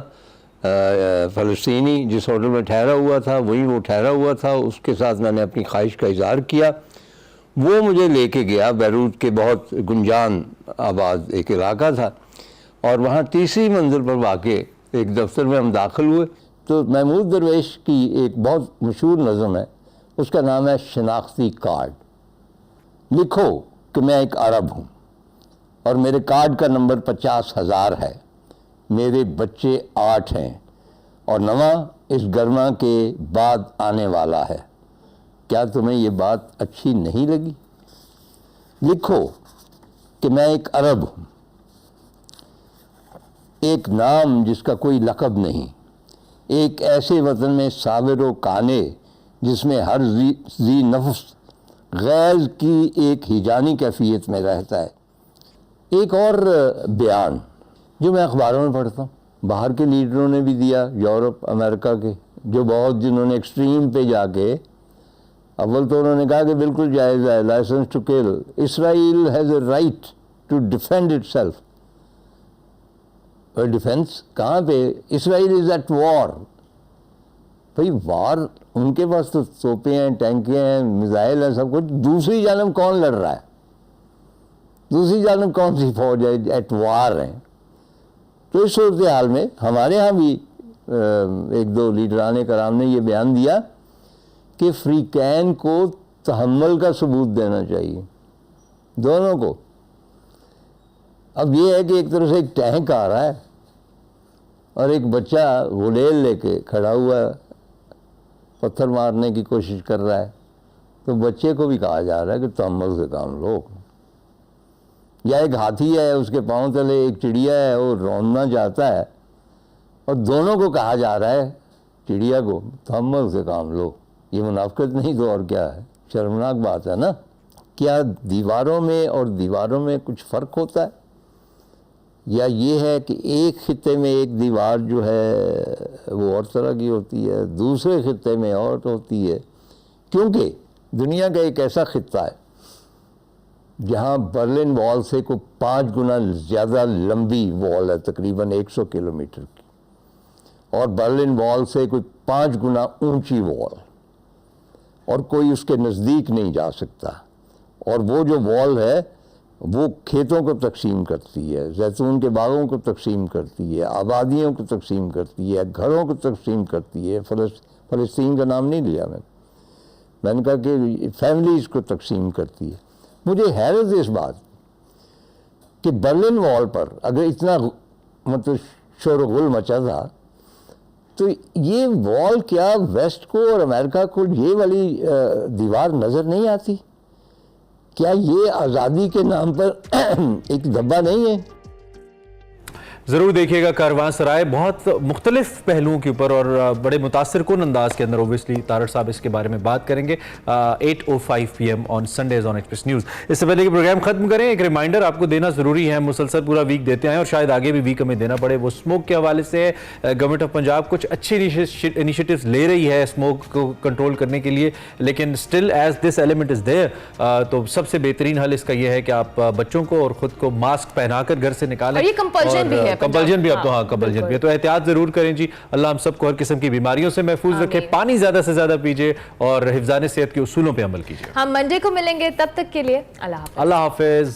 फ़लस्तीनी जिस होटल में ठहरा हुआ था, वहीं वो ठहरा हुआ था, उसके साथ मैंने अपनी ख्वाहिश का इज़हार किया। वो मुझे लेके गया, बैरूत के बहुत गुंजान आबाद एक इलाका था और वहाँ तीसरी मंजिल पर वाक़े एक दफ्तर में हम दाखिल हुए तो महमूद दरवेश की एक बहुत मशहूर नज़म है, उसका नाम है शनाख्ती कार्ड। लिखो कि मैं एक अरब हूँ और मेरे कार्ड का नंबर 50,000 है, मेरे बच्चे 8 हैं और नवा इस गर्मा के बाद आने वाला है। क्या तुम्हें ये बात अच्छी नहीं लगी? लिखो कि मैं एक अरब हूँ, एक नाम जिसका कोई लक़ब नहीं, एक ऐसे वतन में साबिर व काने जिसमें हर जी नफ्स गैज़ की एक हिजानी कैफियत में रहता है। एक और बयान जो मैं अखबारों में पढ़ता हूँ, बाहर के लीडरों ने भी दिया, यूरोप अमेरिका के, जो बहुत जिन्होंने एक्सट्रीम पे जाके अव्वल तो उन्होंने कहा कि बिल्कुल जायज़ है, licence to kill, Israel has a right to defend itself. और डिफेंस कहाँ पे? Israel is at war. भाई वार, उनके पास तो तोपें हैं, टैंकें हैं, मिसाइल हैं, सब कुछ। दूसरी जानब कौन लड़ रहा है? दूसरी जानब कौन सी फौज है? एट वार हैं। तो इस सूरत हाल में हमारे यहाँ भी एक दो लीडरान कराम ने ये बयान दिया कि फ्रीकैन को तहम्मुल का सबूत देना चाहिए, दोनों को। अब ये है कि एक तरफ से एक टैंक आ रहा है और एक बच्चा गुलेल लेके खड़ा हुआ है, पत्थर मारने की कोशिश कर रहा है, तो बच्चे को भी कहा जा रहा है कि तहम्मुल से काम लो। या एक हाथी है, उसके पांव तले एक चिड़िया है, वो रौंदना चाहता है और दोनों को कहा जा रहा है, चिड़िया को, तहम्मुल से काम लो। ये मुनाफिकत नहीं तो और क्या है? शर्मनाक बात है ना। क्या दीवारों में और दीवारों में कुछ फ़र्क होता है, या ये है कि एक खित्ते में एक दीवार जो है वो और तरह की होती है, दूसरे खित्ते में और होती है? क्योंकि दुनिया का एक ऐसा खित्ता है जहाँ बर्लिन वॉल से को 5 गुना ज़्यादा लंबी वॉल है, तकरीबन 100 किलोमीटर की, और बर्लिन वॉल से कोई 5 गुना ऊंची वॉल, और कोई उसके नज़दीक नहीं जा सकता। और वो जो वॉल है वो खेतों को तकसीम करती है, जैतून के बागों को तकसीम करती है, आबादियों को तकसीम करती है, घरों को तकसीम करती है। फ़लस्तीन का नाम नहीं लिया मैंने कहा कि फैमिलीज़ को तकसीम करती है। मुझे हैरत है इस बात कि बर्लिन वॉल पर अगर इतना मतलब शोरगुल मचा था, तो ये वॉल क्या वेस्ट को और अमेरिका को ये वाली दीवार नज़र नहीं आती? क्या ये आज़ादी के नाम पर एक धब्बा नहीं है? ज़रूर देखिएगा कारवांसराय बहुत मुख्तलिफ पहलुओं के ऊपर और बड़े मुतासिर कुन अंदाज के अंदर। ओबियसली तारड़ साहब इसके बारे में बात करेंगे 8:05 PM on Sundays on express news. इससे पहले कि प्रोग्राम खत्म करें, एक रिमाइंडर आपको देना ज़रूरी है। मुसलसल पूरा वीक देते हैं और शायद आगे भी वीक हमें देना पड़े। वो स्मोक के हवाले से गवर्नमेंट ऑफ पंजाब कुछ अच्छे इनिशिएटिव्स ले रही है स्मोक को कंट्रोल करने के लिए, लेकिन still as this element is there, तो सबसे बेहतरीन हल इसका यह है कि आप बच्चों को और ख़ुद को मास्क पहनाकर घर से निकालें। ये कंपल्शन भी है, कंपल्शन भी अब तो, हाँ कंपल्शन भी है। तो एहतियात जरूर करें जी। अल्लाह हम सबको हर किस्म की बीमारियों से महफूज रखे। पानी ज्यादा से ज्यादा पीजिए और हिफ्ज़ान सेहत के उसूलों पे अमल कीजिए। हम मंडे को मिलेंगे, तब तक के लिए अल्लाह हाफ़िज़। अल्लाह हाफिज।